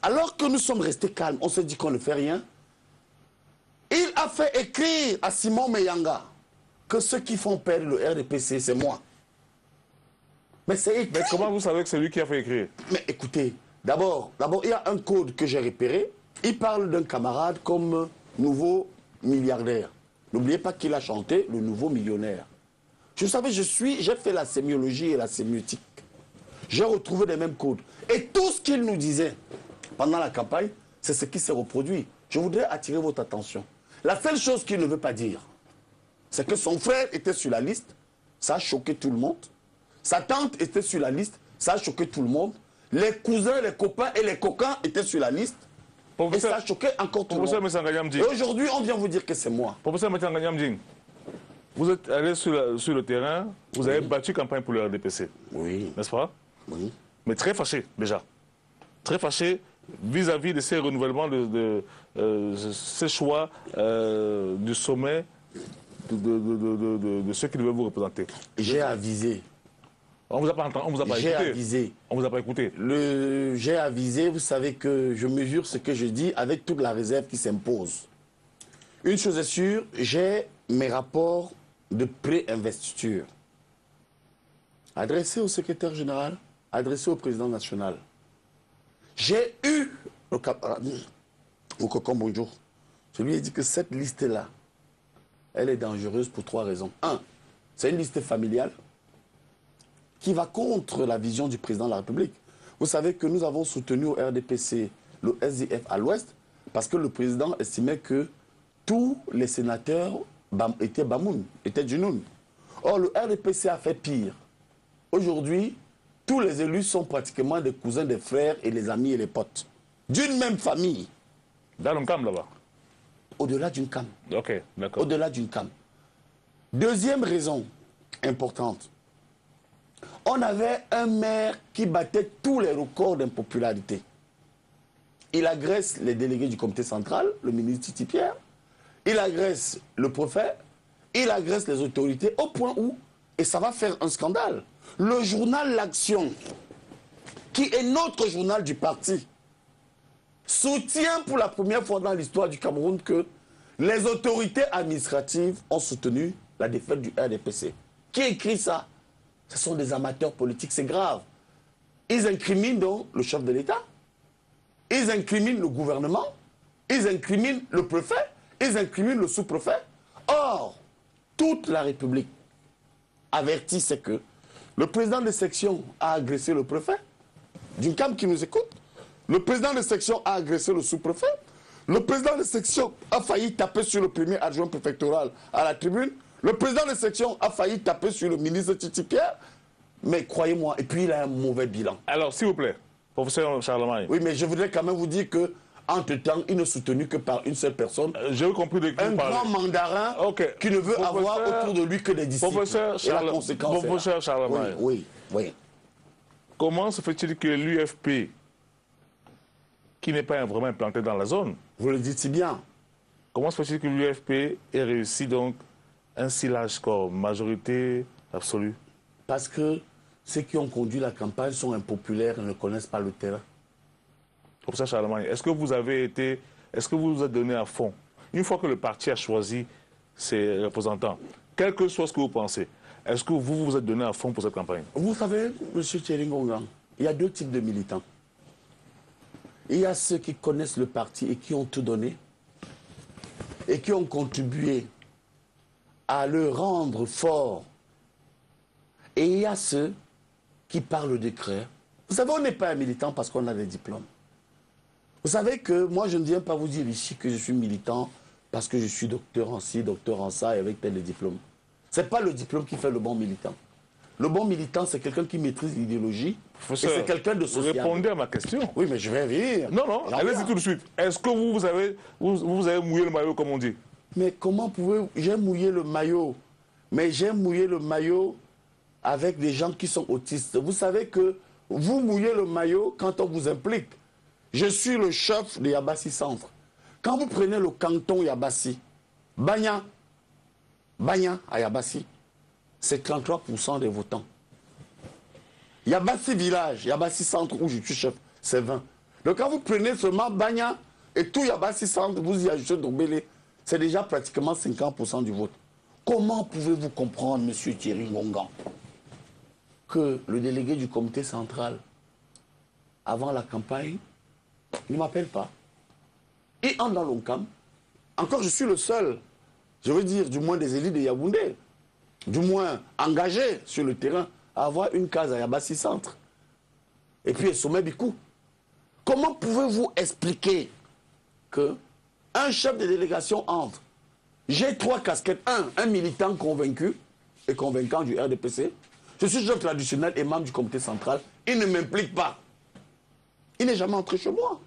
Alors que nous sommes restés calmes, on s'est dit qu'on ne fait rien. Il a fait écrire à Simon Meyanga que ceux qui font perdre le RDPC, c'est moi. Mais c'est écrit. Mais comment vous savez que c'est lui qui a fait écrire? Mais écoutez, d'abord, il y a un code que j'ai repéré. Il parle d'un camarade comme nouveau milliardaire. N'oubliez pas qu'il a chanté le nouveau millionnaire. Je savais, j'ai fait la sémiologie et la sémiotique. J'ai retrouvé les mêmes codes. Et tout ce qu'il nous disait pendant la campagne, c'est ce qui s'est reproduit. Je voudrais attirer votre attention. La seule chose qu'il ne veut pas dire, c'est que son frère était sur la liste. Ça a choqué tout le monde. Sa tante était sur la liste. Ça a choqué tout le monde. Les cousins, les copains et les coquins étaient sur la liste. Et ça a choqué encore tout le monde. Et aujourd'hui, on vient vous dire que c'est moi. Professeur Metsanganyamding, vous êtes allé sur le terrain, vous avez battu campagne pour le RDPC. Oui. N'est-ce pas? Oui. Mais très fâché, déjà. Très fâché vis-à-vis de ces renouvellements, de ces choix du sommet de ceux qui devaient vous représenter. J'ai avisé. On vous a pas entendu, on vous a pas écouté. J'ai avisé. On vous a pas écouté. J'ai avisé, vous savez que je mesure ce que je dis avec toute la réserve qui s'impose. Une chose est sûre, j'ai mes rapports de pré-investiture adressés au secrétaire général, adressés au président national. J'ai eu le camarade, au cocon bonjour. Je lui ai dit que cette liste-là, elle est dangereuse pour 3 raisons. 1, c'est une liste familiale qui va contre la vision du président de la République. Vous savez que nous avons soutenu au RDPC le SDF à l'ouest parce que le président estimait que tous les sénateurs étaient Bamoun, étaient Djinoun. Or, le RDPC a fait pire. Aujourd'hui, tous les élus sont pratiquement des cousins, des frères et les amis et les potes. D'une même famille. Dans le camp là-bas? Au-delà d'une cam. Ok, d'accord. Au-delà d'une cam. Deuxième raison importante. On avait un maire qui battait tous les records d'impopularité. Il agresse les délégués du comité central, le ministre Titi Pierre. Il agresse le préfet. Il agresse les autorités au point où, et ça va faire un scandale, le journal L'Action, qui est notre journal du parti, soutient pour la première fois dans l'histoire du Cameroun que les autorités administratives ont soutenu la défaite du RDPC. Qui écrit ça? Ce sont des amateurs politiques, c'est grave. Ils incriminent donc le chef de l'État, ils incriminent le gouvernement, ils incriminent le préfet, ils incriminent le sous-préfet. Or, toute la République avertit, c'est que le président de section a agressé le préfet, d'une cam qui nous écoute, le président de section a agressé le sous-préfet, le président de section a failli taper sur le premier adjoint préfectoral à la tribune, le président de section a failli taper sur le ministre Titi Pierre, mais croyez-moi, et puis il a un mauvais bilan. Alors, s'il vous plaît, professeur Charlemagne. Oui, mais je voudrais quand même vous dire que entre-temps, il n'est soutenu que par une seule personne. J'ai compris de qui un vous parlez. grand mandarin qui ne veut avoir autour de lui que des disciples. Professeur Charlemagne. Oui. Comment se fait-il que l'UFP, qui n'est pas vraiment implanté dans la zone, vous le dites si bien, comment se fait-il que l'UFP ait réussi donc un si large score, majorité absolue? Parce que ceux qui ont conduit la campagne sont impopulaires et ne connaissent pas le terrain. Professeur Charlemagne, est-ce que vous vous êtes donné à fond? Une fois que le parti a choisi ses représentants, quel que soit ce que vous pensez, est-ce que vous vous êtes donné à fond pour cette campagne? Vous savez, M. Tcheringongan, il y a 2 types de militants. Il y a ceux qui connaissent le parti et qui ont tout donné et qui ont contribué à le rendre fort. Et il y a ceux qui par le décret. Vous savez, on n'est pas un militant parce qu'on a des diplômes. Vous savez que moi, je ne viens pas vous dire ici que je suis militant parce que je suis docteur en ci, docteur en ça, et avec tel diplôme. Ce n'est pas le diplôme qui fait le bon militant. Le bon militant, c'est quelqu'un qui maîtrise l'idéologie. Et c'est quelqu'un de sociable. Vous répondez à ma question. Oui, mais je vais venir. Non, non, allez-y tout de suite. Est-ce que vous avez mouillé le maillot, comme on dit? Mais comment pouvez-vous... J'ai mouillé le maillot. Mais j'ai mouillé le maillot avec des gens qui sont autistes. Vous savez que vous mouillez le maillot quand on vous implique. Je suis le chef de Yabassi Centre. Quand vous prenez le canton Yabassi, Bagna à Yabassi, c'est 33% des votants. Yabassi Village, Yabassi Centre, où je suis chef, c'est 20. Donc quand vous prenez seulement Bagna et tout Yabassi Centre, vous y ajoutez Dombélé, c'est déjà pratiquement 50% du vote. Comment pouvez-vous comprendre, M. Thierry Ngongan, que le délégué du comité central, avant la campagne, il ne m'appelle pas. Il entre dans l'ONCAM. Encore, je suis le seul, je veux dire, du moins des élites de Yaoundé, du moins engagés sur le terrain, à avoir une case à Yabassi Centre. Et puis, Sommet Bikou. Comment pouvez-vous expliquer qu'un chef de délégation entre? J'ai 3 casquettes. Un militant convaincu et convaincant du RDPC. Je suis chef traditionnel et membre du comité central. Il ne m'implique pas. Il n'est jamais entré chez moi.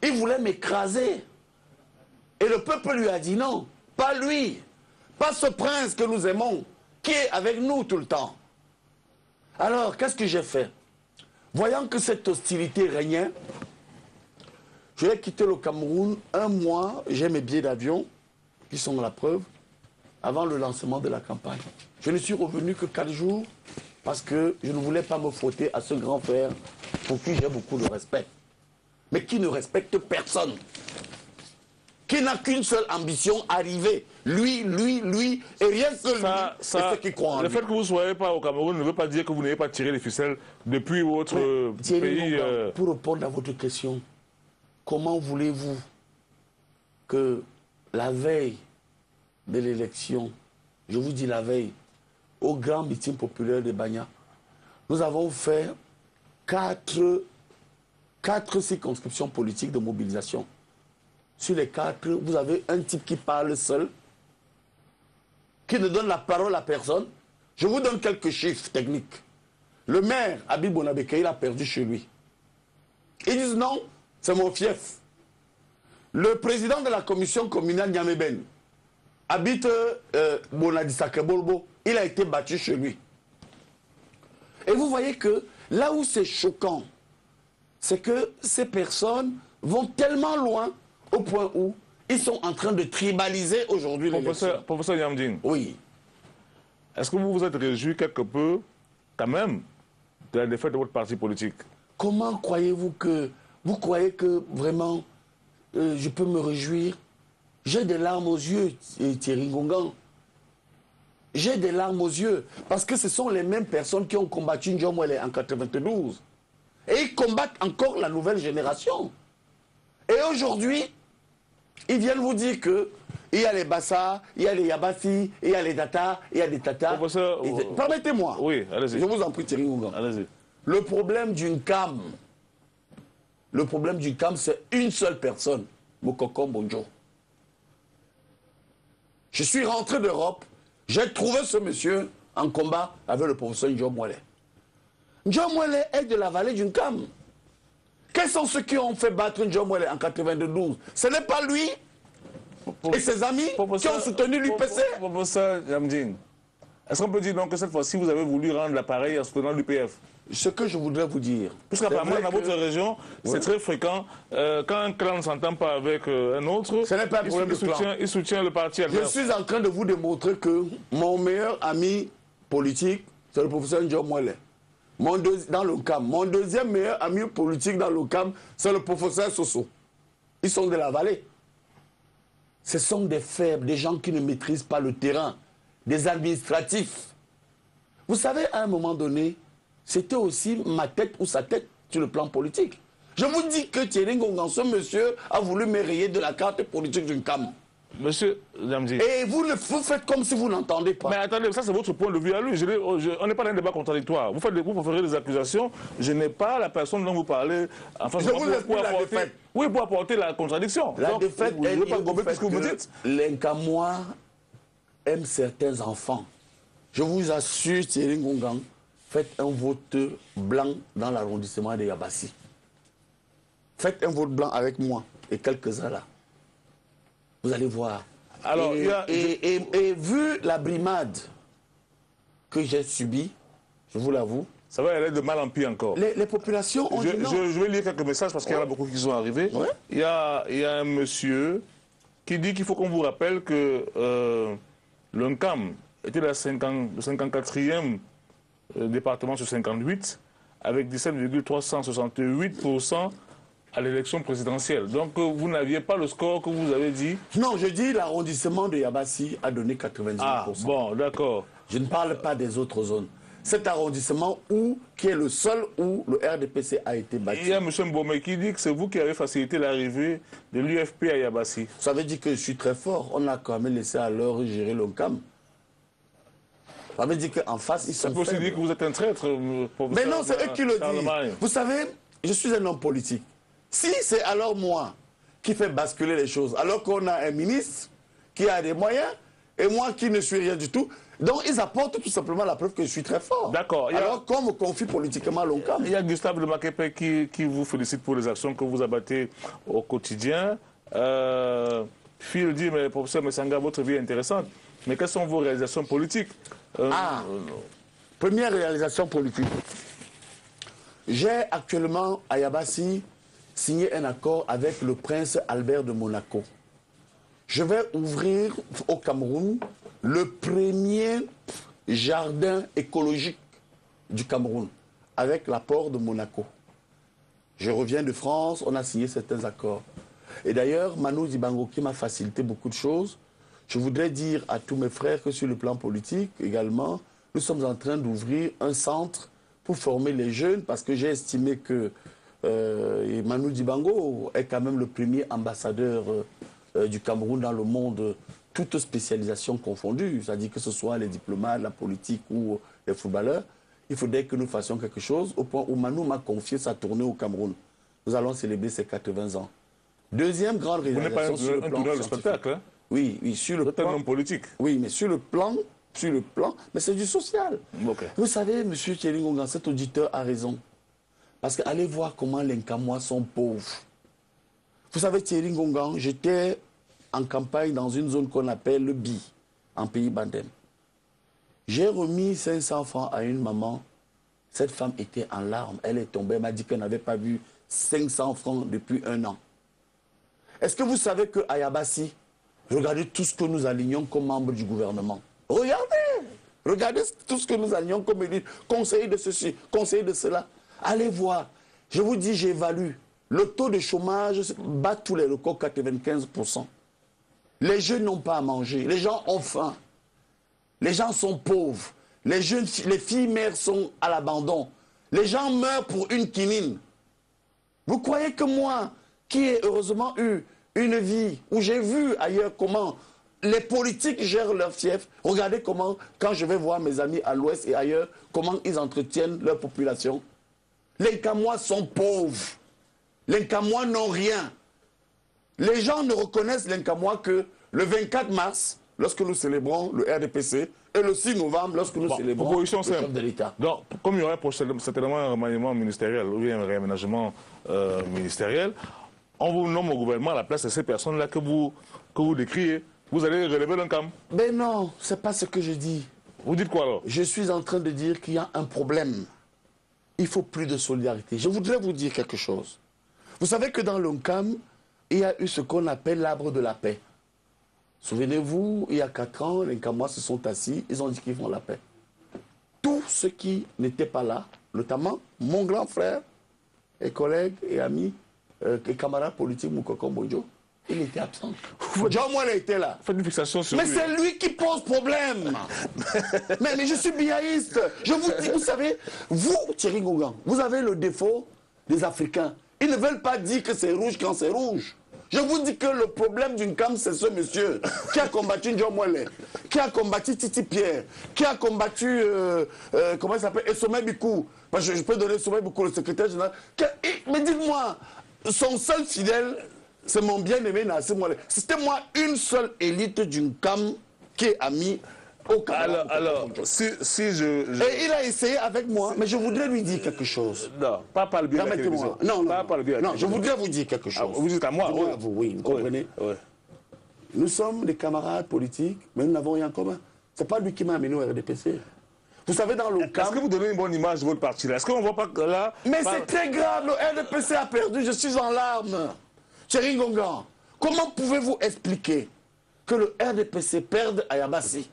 Il voulait m'écraser. Et le peuple lui a dit non. Pas lui. Pas ce prince que nous aimons, qui est avec nous tout le temps. Alors, qu'est-ce que j'ai fait? Voyant que cette hostilité régnait, je vais quitter le Cameroun 1 mois, j'ai mes billets d'avion, qui sont la preuve, avant le lancement de la campagne. Je ne suis revenu que 4 jours, parce que je ne voulais pas me frotter à ce grand frère, pour qui j'ai beaucoup de respect, mais qui ne respecte personne, qui n'a qu'une seule ambition, arriver, lui, et rien que lui, et ceux qui croient en lui. Le fait que vous ne soyez pas au Cameroun ne veut pas dire que vous n'avez pas tiré les ficelles depuis votre pays. Pour répondre à votre question, comment voulez-vous que la veille de l'élection, je vous dis la veille, au grand meeting populaire de Bagna, nous avons fait 4 circonscriptions politiques de mobilisation. Sur les 4, vous avez un type qui parle seul, qui ne donne la parole à personne. Je vous donne quelques chiffres techniques. Le maire, Habib Bonabeke, il a perdu chez lui. Ils disent non, c'est mon fief. Le président de la commission communale Niameben habite Bonadisake Bolbo. Il a été battu chez lui. Et vous voyez que là où c'est choquant, c'est que ces personnes vont tellement loin au point où ils sont en train de tribaliser aujourd'hui l'élection. Professeur Yamdine. Oui. Est-ce que vous vous êtes réjoui quelque peu, quand même, de la défaite de votre parti politique? Comment croyez-vous que... Vous croyez que vraiment, je peux me réjouir? J'ai des larmes aux yeux, Thierry Ngongan. J'ai des larmes aux yeux. Parce que ce sont les mêmes personnes qui ont combattu Ndjomwele en 92. Et ils combattent encore la nouvelle génération. Et aujourd'hui, ils viennent vous dire que il y a les Bassa, il y a les Yabassi, il y a les Data, il y a des Tata. Permettez-moi. Oui, allez-y. Je vous en prie, Thierry Ngongan. Allez-y. Le problème d'une CAM, c'est une seule personne, Mokoko Bonjo. Je suis rentré d'Europe, j'ai trouvé ce monsieur en combat avec le professeur Ndjomwele. Ndjomwele est de la vallée d'une CAM. Quels sont ceux qui ont fait battre Ndjomwele en 92? Ce n'est pas lui et ses amis qui ont soutenu l'UPC. Professeur Yamdine, est-ce qu'on peut dire donc que cette fois-ci vous avez voulu rendre l'appareil en soutenant l'UPF? Ce que je voudrais vous dire... Puisqu'apparemment, dans votre région, c'est très fréquent. Quand un clan ne s'entend pas avec un autre, ce n'est pas un problème de clan. Il soutient le parti adverse. Je suis en train de vous démontrer que mon meilleur ami politique, c'est le professeur Ndjomwele. Dans le CAM. Mon deuxième meilleur ami politique dans le CAM, c'est le professeur Soso. Ils sont de la vallée. Ce sont des faibles, des gens qui ne maîtrisent pas le terrain, des administratifs. Vous savez, à un moment donné, c'était aussi ma tête ou sa tête sur le plan politique. Je vous dis que Thierry Ngongan, ce monsieur, a voulu me rayer de la carte politique d'une CAM. Monsieur Damdi. Et vous faites comme si vous n'entendez pas. Mais attendez, ça c'est votre point de vue à lui. On n'est pas dans un débat contradictoire. Vous préférez des accusations. Je n'ai pas la personne dont vous parlez en face de moi pour apporter. Oui, pour apporter la contradiction. La défaite je ne veux pas gommer tout ce que vous dites. L'Incamois aime certains enfants. Je vous assure, Thierry Ngongan, faites un vote blanc dans l'arrondissement de Yabassi. Faites un vote blanc avec moi et quelques-uns là. Vous allez voir. Alors, et vu la brimade que j'ai subie, je vous l'avoue. Ça va aller de mal en pire encore. Les populations ont dit non. Je vais lire quelques messages parce qu'il y en a beaucoup qui sont arrivés. Ouais. Il y a un monsieur qui dit qu'il faut qu'on vous rappelle que l'UNCAM était le 54e département sur 58 avec 17,368% à l'élection présidentielle. Donc vous n'aviez pas le score que vous avez dit. Non, je dis l'arrondissement de Yabassi a donné 99%. Ah, bon, d'accord. Je ne parle pas des autres zones. Cet arrondissement qui est le seul où le RDPC a été bâti. Il y a M. Mbomé qui dit que c'est vous qui avez facilité l'arrivée de l'UFP à Yabassi. Ça veut dire que je suis très fort. On a quand même laissé à l'heure gérer l'ONCAM. Ça veut dire qu'en face, ils sont faibles. Ça peut aussi dire que vous êtes un traître. Mais non, c'est eux qui le disent. Vous savez, je suis un homme politique. Si c'est alors moi qui fais basculer les choses, alors qu'on a un ministre qui a des moyens, et moi qui ne suis rien du tout, donc ils apportent tout simplement la preuve que je suis très fort. D'accord. Alors qu'on me confie politiquement l'ONCAM. Il y a Gustave de Makepe qui vous félicite pour les actions que vous abattez au quotidien. Phil dit, mais professeur Messanga, votre vie est intéressante. Mais quelles sont vos réalisations politiques? Première réalisation politique. J'ai actuellement à Yabassi signé un accord avec le prince Albert de Monaco. Je vais ouvrir au Cameroun le premier jardin écologique du Cameroun avec l'apport de Monaco. Je reviens de France, on a signé certains accords. Et d'ailleurs, Manu Dibango qui m'a facilité beaucoup de choses. Je voudrais dire à tous mes frères que sur le plan politique également, nous sommes en train d'ouvrir un centre pour former les jeunes parce que j'ai estimé que Manu Dibango est quand même le premier ambassadeur du Cameroun dans le monde, toutes spécialisations confondues, c'est-à-dire que ce soit les diplomates, la politique ou les footballeurs. Il faudrait que nous fassions quelque chose au point où Manu m'a confié sa tournée au Cameroun. Nous allons célébrer ses 80 ans. Deuxième grande réalisation sur le plan scientifique. Spectacle, hein? Oui, sur le plan... un homme politique. Oui, mais sur le plan, mais c'est du social. Okay. Vous savez, M. Thierry Ngongan, cet auditeur a raison. Parce qu'allez voir comment les Nkamois sont pauvres. Vous savez, Thierry Ngongan, j'étais en campagne dans une zone qu'on appelle le Bi, en pays Bandem. J'ai remis 500 francs à une maman. Cette femme était en larmes. Elle est tombée, elle m'a dit qu'elle n'avait pas vu 500 francs depuis 1 an. Est-ce que vous savez qu'à Yabassi, regardez tout ce que nous alignons comme membres du gouvernement. Regardez tout ce que nous alignons comme élite, conseiller de ceci, conseiller de cela. Allez voir. Je vous dis, j'évalue. Le taux de chômage bat tous les records, 95%. Les jeunes n'ont pas à manger. Les gens ont faim. Les gens sont pauvres. Les filles mères sont à l'abandon. Les gens meurent pour une quinine. Vous croyez que moi, qui ai heureusement eu une vie où j'ai vu ailleurs comment les politiques gèrent leur fief, regardez comment, quand je vais voir mes amis à l'ouest et ailleurs, comment ils entretiennent leur population. Les Nkamois sont pauvres. Les Nkamois n'ont rien. Les gens ne reconnaissent les Nkamois que le 24 mars, lorsque nous célébrons le RDPC, et le 6 novembre, lorsque nous célébrons le chef de l'État. Donc, comme il y aurait certainement un remaniement ministériel ou bien un réaménagement ministériel, on vous nomme au gouvernement à la place de ces personnes-là que vous décriez. Vous allez relever l'UNCAM. Mais non, ce n'est pas ce que je dis. Vous dites quoi alors? Je suis en train de dire qu'il y a un problème. Il faut plus de solidarité. Je voudrais vous dire quelque chose. Vous savez que dans l'UNCAM, il y a eu ce qu'on appelle l'arbre de la paix. Souvenez-vous, il y a 4 ans, les Nkamois se sont assis, ils ont dit qu'ils font la paix. Tous ceux qui n'étaient pas là, notamment mon grand frère et collègue et ami et camarade politique Moukoko Mbodjo, il était absent. John Moine était là. Faites une fixation sur mais lui. c'est lui qui pose problème. mais je suis biaïste. Je vous dis, vous savez, vous, Thierry Ngongan, vous avez le défaut des Africains. Ils ne veulent pas dire que c'est rouge quand c'est rouge. Je vous dis que le problème d'une CAM, c'est ce monsieur qui a combattu John Mwele, qui a combattu Titi Pierre, qui a combattu, comment il s'appelle, Essomé Bikou. Parce que je peux donner Essomé Bikou, le secrétaire général. Mais dites-moi, son seul fidèle, c'est mon bien-aimé Nassim Mwele. C'était moi une seule élite d'une CAM qui est amie au Cameroun. Alors, si je... Et il a essayé avec moi, mais je voudrais lui dire quelque chose. Non, pas par le biais de la télévision. Non, je voudrais vous dire quelque chose. Vous dites à moi, oui. À vous, oui, vous comprenez. Oui. Nous sommes des camarades politiques, mais nous n'avons rien en commun. C'est pas lui qui m'a amené au RDPC. Vous savez, dans le CAM... Est-ce que vous donnez une bonne image de votre parti là? Est-ce qu'on ne voit pas que là... Mais c'est très grave, le RDPC a perdu, je suis en larmes. Chéri Ngongan, comment pouvez-vous expliquer que le RDPC perde à Yabassi?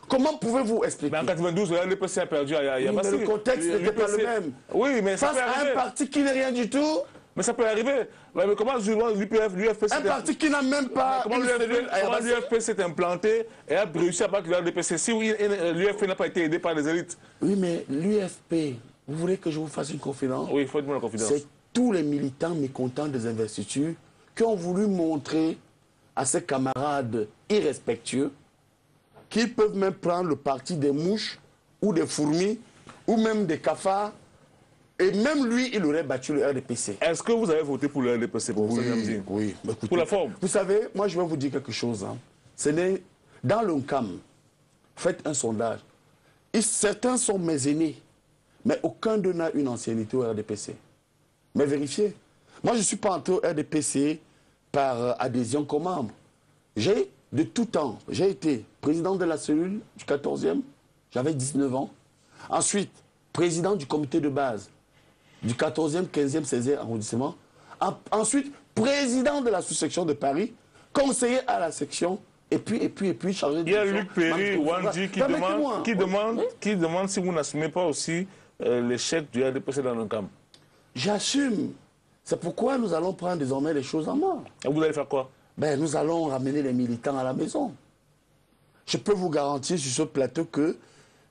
Comment pouvez-vous expliquer? Mais en 92, le RDPC a perdu à Yabassi. Mais le contexte n'était pas le même. Oui, mais ça face peut à arriver. Un parti qui n'est rien du tout. Mais ça peut arriver. Mais comment l'UFP... Un parti qui n'a même pas... Comment l'UFP s'est implanté et a réussi à battre le RDPC si l'UFP n'a pas été aidé par les élites? Oui, mais l'UFP, vous voulez que je vous fasse une confidence? Oui, faites-moi la confidence. C'est tous les militants mécontents des investitures qui ont voulu montrer à ces camarades irrespectueux qu'ils peuvent même prendre le parti des mouches ou des fourmis ou même des cafards. Et même lui, il aurait battu le RDPC. Est-ce que vous avez voté pour le RDPC pour vous? Oui. Écoutez, pour la forme. Vous savez, moi je vais vous dire quelque chose. Hein. Dans le CAM, faites un sondage. Certains sont mes aînés, mais aucun d'eux n'a une ancienneté au RDPC. Mais vérifiez. Moi, je ne suis pas entré au RDPC par adhésion comme membre. J'ai, de tout temps, j'ai été président de la cellule du 14e, j'avais 19 ans. Ensuite, président du comité de base du 14e, 15e, 16e arrondissement. Ensuite, président de la sous-section de Paris, conseiller à la section, et puis chargé de... Il y a Luc Perry, Wandi, qui demande si vous n'assumez pas aussi l'échec du RDPC dans le camp. J'assume. C'est pourquoi nous allons prendre désormais les choses en main. Et vous allez faire quoi? Ben, nous allons ramener les militants à la maison. Je peux vous garantir sur ce plateau que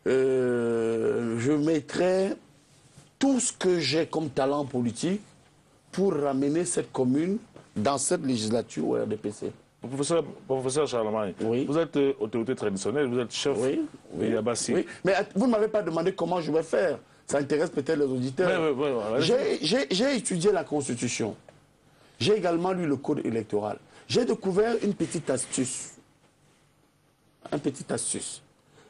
je mettrai tout ce que j'ai comme talent politique pour ramener cette commune dans cette législature au RDPC. Professeur Charlemagne, oui. Vous êtes autorité traditionnelle, vous êtes chef de Yabassi. Oui, mais vous ne m'avez pas demandé comment je vais faire. Ça intéresse peut-être les auditeurs. J'ai étudié la Constitution. J'ai également lu le Code électoral. J'ai découvert une petite astuce. Une petite astuce.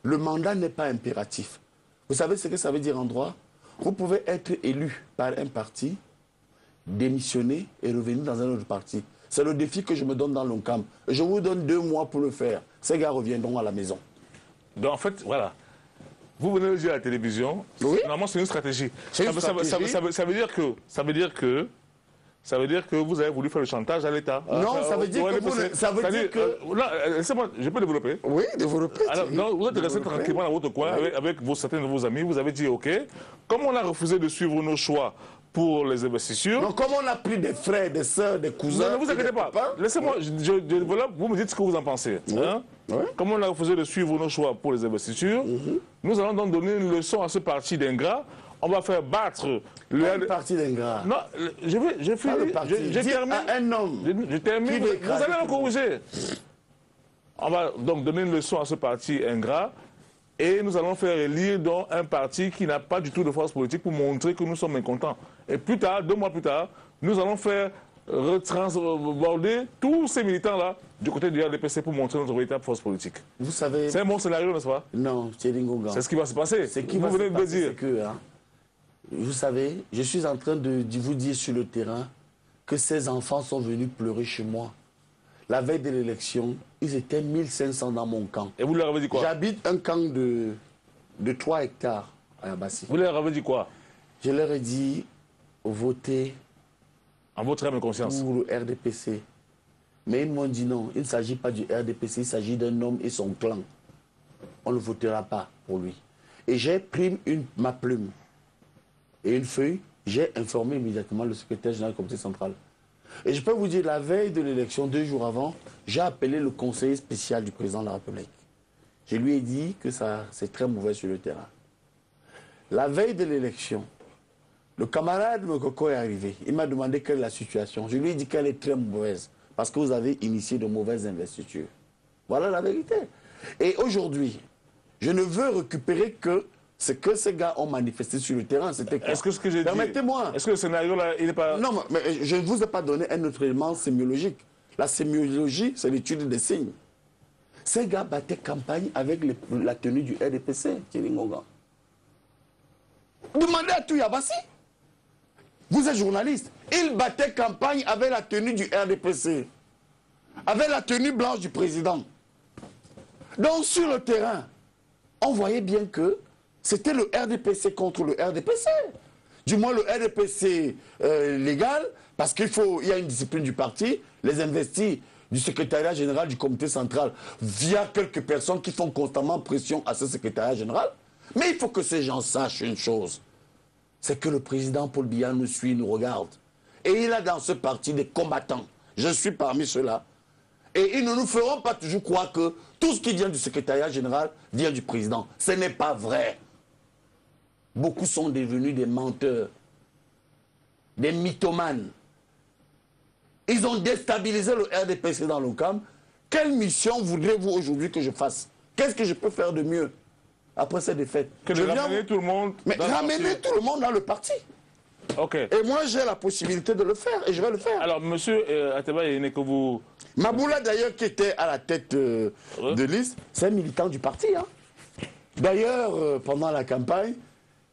Le mandat n'est pas impératif. Vous savez ce que ça veut dire en droit? Vous pouvez être élu par un parti, démissionner et revenir dans un autre parti. C'est le défi que je me donne dans l'ONCAM. Je vous donne 2 mois pour le faire. Ces gars reviendront à la maison. Donc en fait, voilà. Vous venez le dire à la télévision. Oui. Normalement, c'est une stratégie. Ça veut dire que vous avez voulu faire le chantage à l'État. Non, ça veut dire que... Non, laissez-moi, je peux développer. Oui, développer. Alors, non, vous êtes resté tranquillement dans votre coin avec certains de vos amis. Vous avez dit, OK, comme on a refusé de suivre nos choix pour les investitures... Donc, comme on a pris des frères, des sœurs, des cousins... Non, ne vous inquiétez pas. Laissez-moi, je développe, vous me dites ce que vous en pensez. Oui. Hein? Oui. Comme on a refusé de suivre nos choix pour les investitures, nous allons donc donner une leçon à ce parti d'ingrats. On va faire battre le parti d'ingrats. Non, j'ai fini. J'ai terminé. Un homme. Je termine. Vous allez me corriger. On va donc donner une leçon à ce parti ingrat et nous allons faire élire donc un parti qui n'a pas du tout de force politique pour montrer que nous sommes mécontents. Et plus tard, 2 mois plus tard, nous allons faire retransborder tous ces militants-là du côté du RDPC pour montrer notre véritable force politique. Vous savez... C'est un bon scénario, n'est-ce pas? Non, Thierry Ngongan. C'est ce qui va se passer. C'est qui vous venez de le dire. Vous savez, je suis en train de vous dire sur le terrain que ces enfants sont venus pleurer chez moi. La veille de l'élection, ils étaient 1500 dans mon camp. Et vous leur avez dit quoi? J'habite un camp de 3 hectares à Yabassi. Vous leur avez dit quoi? Je leur ai dit, votez en votre âme et conscience pour le RDPC. Mais ils m'ont dit non, il ne s'agit pas du RDPC, il s'agit d'un homme et son clan. On ne votera pas pour lui. Et j'ai pris ma plume et une feuille, j'ai informé immédiatement le secrétaire général du comité central. Et je peux vous dire, la veille de l'élection, 2 jours avant, j'ai appelé le conseiller spécial du président de la République. Je lui ai dit que c'est très mauvais sur le terrain. La veille de l'élection, le camarade Mokoko est arrivé. Il m'a demandé quelle est la situation. Je lui ai dit qu'elle est très mauvaise. parce que vous avez initié de mauvaises investitures. Voilà la vérité. Et aujourd'hui, je ne veux récupérer que ce que ces gars ont manifesté sur le terrain. C'était quoi? Est-ce que ce que j'ai dit... Permettez-moi. Est-ce que le scénario là, il n'est pas... Non, mais je ne vous ai pas donné un autre élément sémiologique. La sémiologie, c'est l'étude des signes. Ces gars battaient campagne avec la tenue du RDPC, Thierry Ngonga. Demandez à Touyabassi. Vous êtes journaliste. Il battait campagne avec la tenue du RDPC. Avec la tenue blanche du président. Donc sur le terrain, on voyait bien que c'était le RDPC contre le RDPC. Du moins le RDPC légal, parce qu'il y a une discipline du parti, les investis du secrétariat général du comité central via quelques personnes qui font constamment pression à ce secrétariat général. Mais il faut que ces gens sachent une chose, c'est que le président Paul Biya nous suit, nous regarde. Et il a dans ce parti des combattants. Je suis parmi ceux-là. Et ils ne nous feront pas toujours croire que tout ce qui vient du secrétariat général vient du président. Ce n'est pas vrai. Beaucoup sont devenus des menteurs, des mythomanes. Ils ont déstabilisé le RDPC dans l'OCAM. Quelle mission voudrez-vous aujourd'hui que je fasse? Qu'est-ce que je peux faire de mieux après cette défaite? Que de ramener tout le monde... Mais ramener tout le monde dans le parti. Ok. Et moi, j'ai la possibilité de le faire et je vais le faire. Alors, monsieur Ateba Yene, que vous... Maboula, d'ailleurs, qui était à la tête de liste, c'est un militant du parti. Hein. D'ailleurs, pendant la campagne,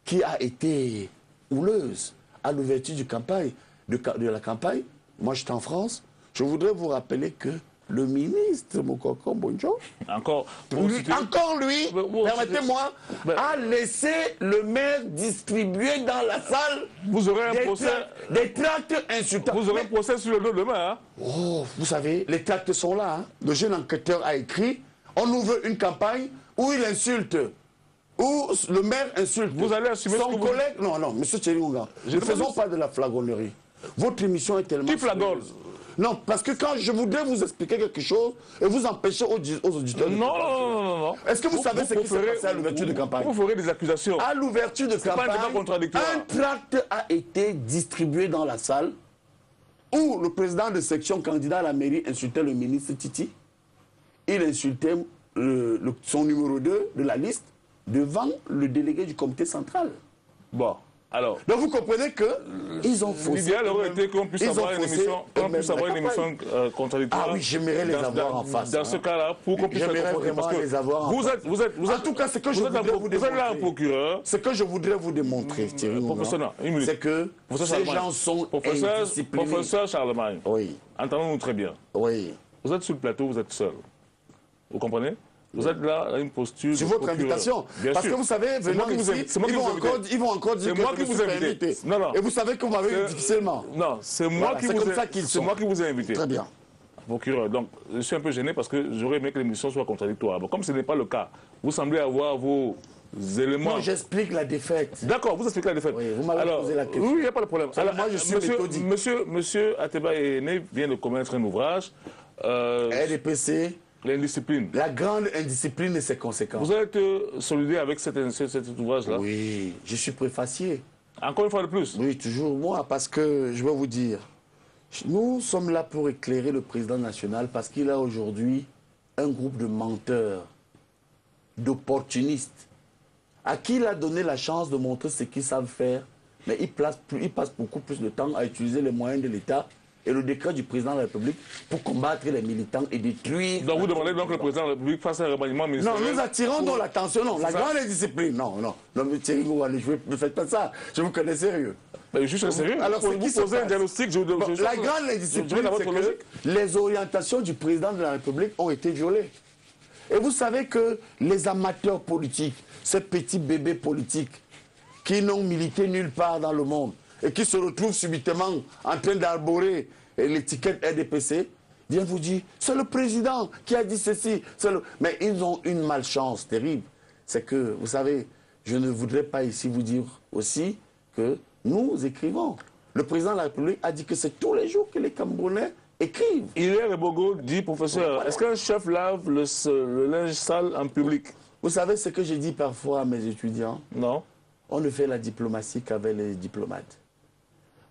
qui a été houleuse à l'ouverture de la campagne, moi j'étais en France, je voudrais vous rappeler que le ministre Mokoko Bonjo, encore lui, permettez-moi, a laissé le maire distribuer dans la salle vous aurez un procès, des tracts insultants. Vous aurez un procès sur le dos demain. Hein? Oh, vous savez, les tracts sont là. Hein. Le jeune enquêteur a écrit, on ouvre une campagne où il insulte, où le maire insulte vous allez assumer son collègue. Non, monsieur Thierry Ngonga, ne faisons pas de la flagornerie. Votre émission est tellement... Qui flagole? Non, parce que quand je voudrais vous expliquer quelque chose et vous empêcher aux auditeurs... Non. Est-ce que vous savez ce qui s'est passé à l'ouverture de campagne? Vous ferez des accusations. À l'ouverture de campagne, un tract a été distribué dans la salle où le président de section candidat à la mairie insultait le ministre Titi. Il insultait son numéro 2 de la liste devant le délégué du comité central. Bon. Alors, donc vous comprenez qu'ils ont faussé. L'idéal aurait été qu'on puisse avoir une émission contradictoire. Ah oui, j'aimerais les avoir en face. Dans ce cas-là, pour qu'on puisse vraiment les avoir en face. Vous êtes, en tout cas, ce que je voudrais vous démontrer. Vous êtes là un procureur. Ce que je voudrais vous démontrer, Thierry, c'est que ces gens sont indisciplinés. Professeur Charlemagne, oui. Entendons-nous très bien. Oui. Vous êtes sur le plateau, vous êtes seul. Vous comprenez? Vous êtes là à une posture. C'est votre invitation. Parce que vous savez, venant ici, ils vont encore dire que je me suis invité. Et vous savez que vous m'avez eu difficilement. Non, c'est moi qui vous ai invité. Très bien. Procureur, donc je suis un peu gêné parce que j'aurais aimé que l'émission soit contradictoire. Bon, comme ce n'est pas le cas, vous semblez avoir vos éléments. Non, j'explique la défaite. D'accord, vous expliquez la défaite. Oui, vous m'avez posé la question. Oui, il n'y a pas de problème. Alors, moi, je suis méthodique. Monsieur Ateba Yene vient de commettre un ouvrage. RDPC. L'indiscipline. La grande indiscipline et ses conséquences. Vous êtes solidaire avec cet ouvrage-là? Oui, je suis préfacier. Encore une fois de plus? Oui, toujours moi, parce que je vais vous dire, nous sommes là pour éclairer le président national parce qu'il a aujourd'hui un groupe de menteurs, d'opportunistes, à qui il a donné la chance de montrer ce qu'ils savent faire, mais il passe beaucoup plus de temps à utiliser les moyens de l'État et le décret du président de la République pour combattre les militants et détruire... Donc vous demandez donc que le président de la République fasse un remaniement ministériel? Non, nous attirons donc l'attention, non. La grande indiscipline, non, mais Thierry Ngouane, ne faites pas ça, je vous connais sérieux. Mais je suis sérieux. Alors, vous posez un diagnostic, la grande indiscipline, c'est que les orientations du président de la République ont été violées. Et vous savez que les amateurs politiques, ces petits bébés politiques, qui n'ont milité nulle part dans le monde, et qui se retrouvent subitement en train d'arborer l'étiquette RDPC, viennent vous dire, c'est le président qui a dit ceci. Mais ils ont une malchance terrible. C'est que, vous savez, je ne voudrais pas ici vous dire aussi que nous écrivons. Le président de la République a dit que c'est tous les jours que les Camerounais écrivent. Hilaire Ebogo dit, professeur, est-ce qu'un chef lave le linge sale en public? Vous savez ce que je dis parfois à mes étudiants? Non. On ne fait la diplomatie qu'avec les diplomates.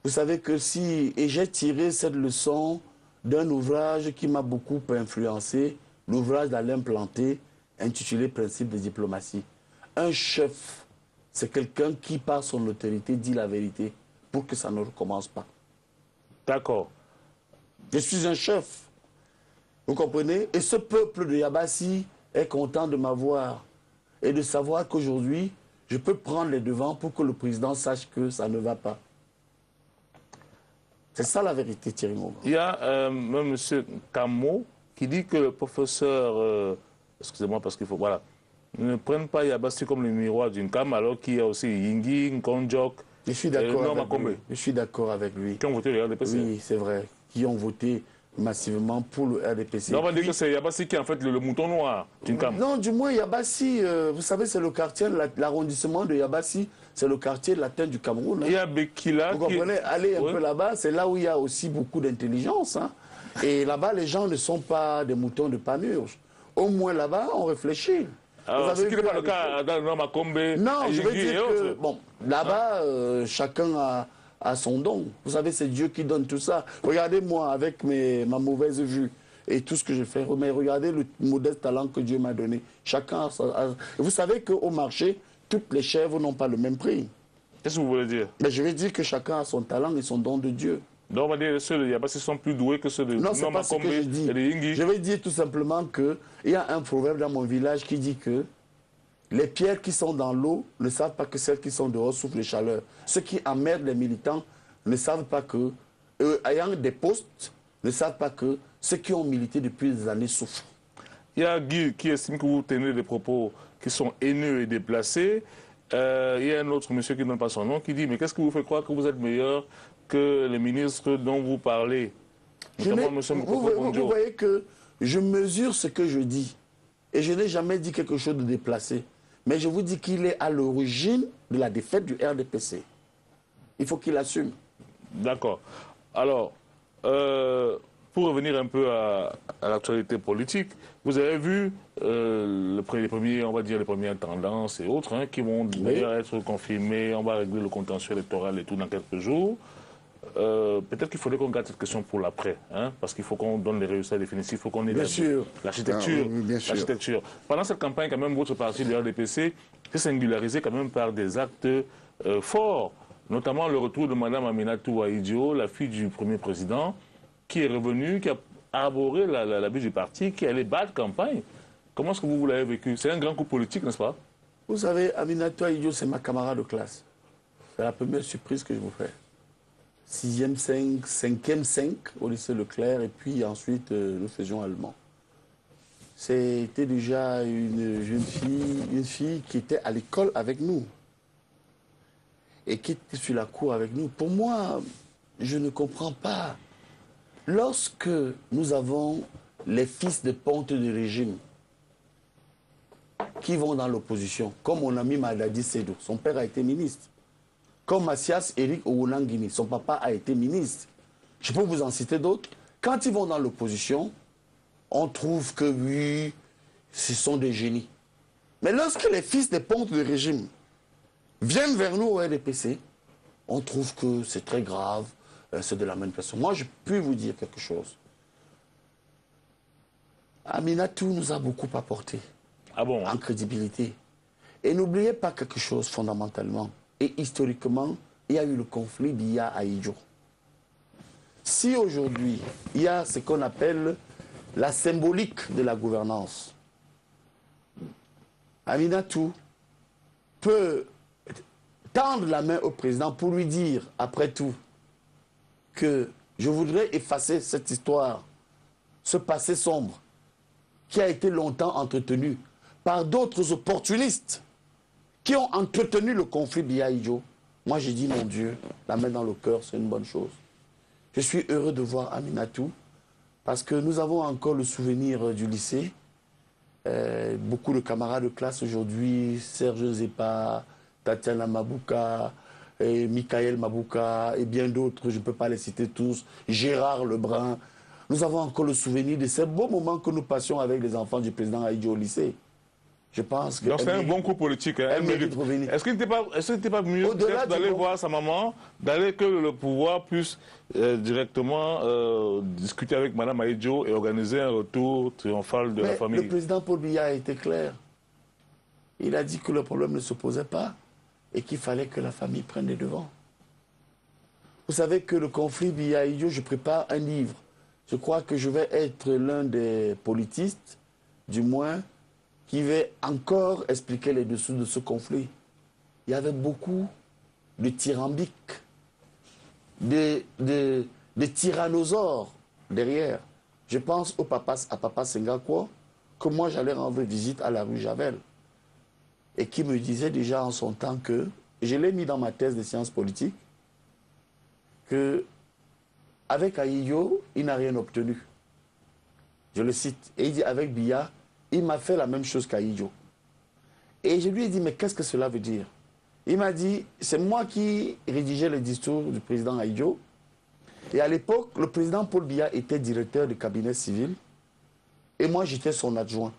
Vous savez que si, et j'ai tiré cette leçon d'un ouvrage qui m'a beaucoup influencé, l'ouvrage d'Alain Planté, intitulé Principe de diplomatie. Un chef, c'est quelqu'un qui, par son autorité, dit la vérité pour que ça ne recommence pas. D'accord. Je suis un chef. Vous comprenez? Et ce peuple de Yabassi est content de m'avoir et de savoir qu'aujourd'hui, je peux prendre les devants pour que le président sache que ça ne va pas. C'est ça la vérité, Thierry Mongo. Il y a même M. Camo qui dit que le professeur, excusez-moi parce qu'il faut, voilà, ne prenne pas Yabassi comme le miroir d'une cam, alors qu'il y a aussi Yingui, Nkonjok, Je suis d'accord avec lui. Makombe. Je suis d'accord avec lui. Qui ont voté le RDPC. Oui, c'est vrai. Qui ont voté massivement pour le RDPC. Non, on va dire que c'est Yabassi qui est en fait le mouton noir d'une cam. Non, du moins Yabassi, vous savez, c'est le quartier, l'arrondissement de Yabassi, c'est le quartier latin du Cameroun. Hein. Il y a Bekila Vous comprenez, allez un peu là-bas, c'est là où il y a aussi beaucoup d'intelligence. Hein. Et là-bas, les gens ne sont pas des moutons de Panurge. Au moins là-bas, on réfléchit. Alors, ce qui n'est pas le cas dans Makombe. Non, je veux dire que, bon, là-bas, chacun a son don. Vous savez, c'est Dieu qui donne tout ça. Regardez-moi avec ma mauvaise vue et tout ce que je fais. Mais regardez le modeste talent que Dieu m'a donné. Chacun a... Vous savez qu'au marché, toutes les chèvres n'ont pas le même prix. Qu'est-ce que vous voulez dire? Mais je veux dire que chacun a son talent et son don de Dieu. Donc on va dire que ceux de Yabassi sont plus doués que ceux de Non, c'est pas ce que je dis. et de Yingui. Je veux dire tout simplement qu'il y a un proverbe dans mon village qui dit que les pierres qui sont dans l'eau ne savent pas que celles qui sont dehors souffrent de chaleur. Ceux qui emmerdent les militants ne savent pas que, ayant des postes, ne savent pas que ceux qui ont milité depuis des années souffrent. Il y a Guy qui estime que vous tenez des propos qui sont haineux et déplacés. Il y a un autre monsieur qui ne donne pas son nom qui dit « Mais qu'est-ce qui vous fait croire que vous êtes meilleur que les ministres dont vous parlez ?» Notamment M. Vous voyez que je mesure ce que je dis. Et je n'ai jamais dit quelque chose de déplacé. Mais je vous dis qu'il est à l'origine de la défaite du RDPC. Il faut qu'il assume. D'accord. Alors, pour revenir un peu à l'actualité politique, vous avez vu les premières tendances et autres qui vont d'ailleurs être confirmées. On va régler le contentieux électoral et tout dans quelques jours. Peut-être qu'il faudrait qu'on garde cette question pour l'après, parce qu'il faut qu'on donne les résultats définitifs, il faut qu'on ait l'architecture. Pendant cette campagne, quand même, votre parti, le RDPC, s'est singularisé quand même par des actes forts, notamment le retour de Mme Aminatou Aïdjo, la fille du premier président, qui est revenue, qui a arboré la buse du parti, qui allait battre campagne. Comment est-ce que vous l'avez vécu? C'est un grand coup politique, n'est-ce pas? Vous savez, Aminatou Aïdjo, c'est ma camarade de classe. C'est la première surprise que je vous fais. 6e 5, 5e 5 au lycée Leclerc, et puis ensuite nous faisions allemand. C'était déjà une jeune fille, une fille qui était à l'école avec nous et qui était sur la cour avec nous. Pour moi, je ne comprends pas. Lorsque nous avons les fils de ponte de régime qui vont dans l'opposition, comme mon ami Madadi Sédou, son père a été ministre, comme Massias Eric Ouounangini, son papa a été ministre. Je peux vous en citer d'autres. Quand ils vont dans l'opposition, on trouve que oui, ce sont des génies. Mais lorsque les fils des pontes de régime viennent vers nous au RDPC, on trouve que c'est très grave, c'est de la manipulation. Moi, je peux vous dire quelque chose. Aminatou nous a beaucoup apporté en crédibilité. Et n'oubliez pas quelque chose fondamentalement. Et historiquement, il y a eu le conflit d'Ia Aïdjo. Si aujourd'hui, il y a ce qu'on appelle la symbolique de la gouvernance, Aminatou peut tendre la main au président pour lui dire, après tout, que je voudrais effacer cette histoire, ce passé sombre, qui a été longtemps entretenu par d'autres opportunistes qui ont entretenu le conflit d'Iaïdjo. Moi, j'ai dit, mon Dieu, la main dans le cœur, c'est une bonne chose. Je suis heureux de voir Aminatou, parce que nous avons encore le souvenir du lycée. Beaucoup de camarades de classe aujourd'hui, Serge Zepa, Tatiana Mabouka, et Michael Mabouka, et bien d'autres, je ne peux pas les citer tous, Gérard Lebrun. Nous avons encore le souvenir de ces beaux moments que nous passions avec les enfants du président Aïdjo au lycée. Je pense que... Donc c'est un bon coup politique. Hein, elle mérite de revenir. Est-ce qu'il n'était pas mieux d'aller voir sa maman, d'aller que le pouvoir puisse directement discuter avec Mme Ahidjo et organiser un retour triomphal de la famille? Le président Paul Biya a été clair. Il a dit que le problème ne se posait pas et qu'il fallait que la famille prenne les devants. Vous savez que le conflit Biya-Ahidjo, je prépare un livre. Je crois que je vais être l'un des politistes, du moins, qui va encore expliquer les dessous de ce conflit. Il y avait beaucoup de tyrambiques, de tyrannosaures derrière. Je pense à Papa Sengakwa, que moi j'allais rendre visite à la rue Javel, et qui me disait déjà en son temps que, je l'ai mis dans ma thèse de sciences politiques, que avec Ahidjo, il n'a rien obtenu. Je le cite. Et il dit, avec Biya, il m'a fait la même chose qu'Ahidjo. Et je lui ai dit, mais qu'est-ce que cela veut dire? Il m'a dit, c'est moi qui rédigeais les discours du président Ahidjo. Et à l'époque, le président Paul Biya était directeur du cabinet civil. Et moi, j'étais son adjoint.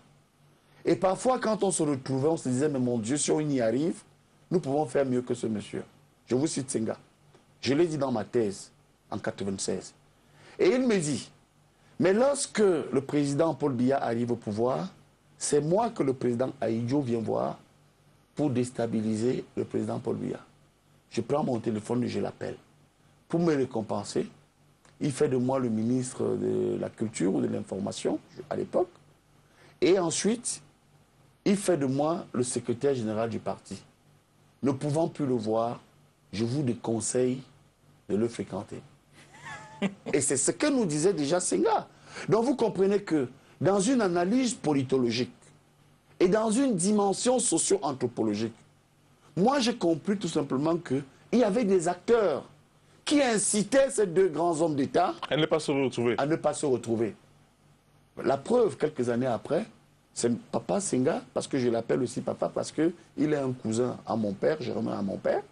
Et parfois, quand on se retrouvait, on se disait, mais mon Dieu, si on y arrive, nous pouvons faire mieux que ce monsieur. Je vous cite Senga. Je l'ai dit dans ma thèse, en 1996. Et il me dit, mais lorsque le président Paul Biya arrive au pouvoir, c'est moi que le président Ahidjo vient voir pour déstabiliser le président Paul Biya. Je prends mon téléphone et je l'appelle. Pour me récompenser, il fait de moi le ministre de la Culture ou de l'Information, à l'époque. Et ensuite, il fait de moi le secrétaire général du parti. Ne pouvant plus le voir, je vous déconseille de le fréquenter. Et c'est ce que nous disait déjà Senga. Donc vous comprenez que dans une analyse politologique et dans une dimension socio-anthropologique, moi j'ai compris tout simplement qu'il y avait des acteurs qui incitaient ces deux grands hommes d'État à ne pas se retrouver. À ne pas se retrouver. La preuve, quelques années après, c'est Papa Senga, parce que je l'appelle aussi Papa, parce qu'il est un cousin à mon père, germain à mon père.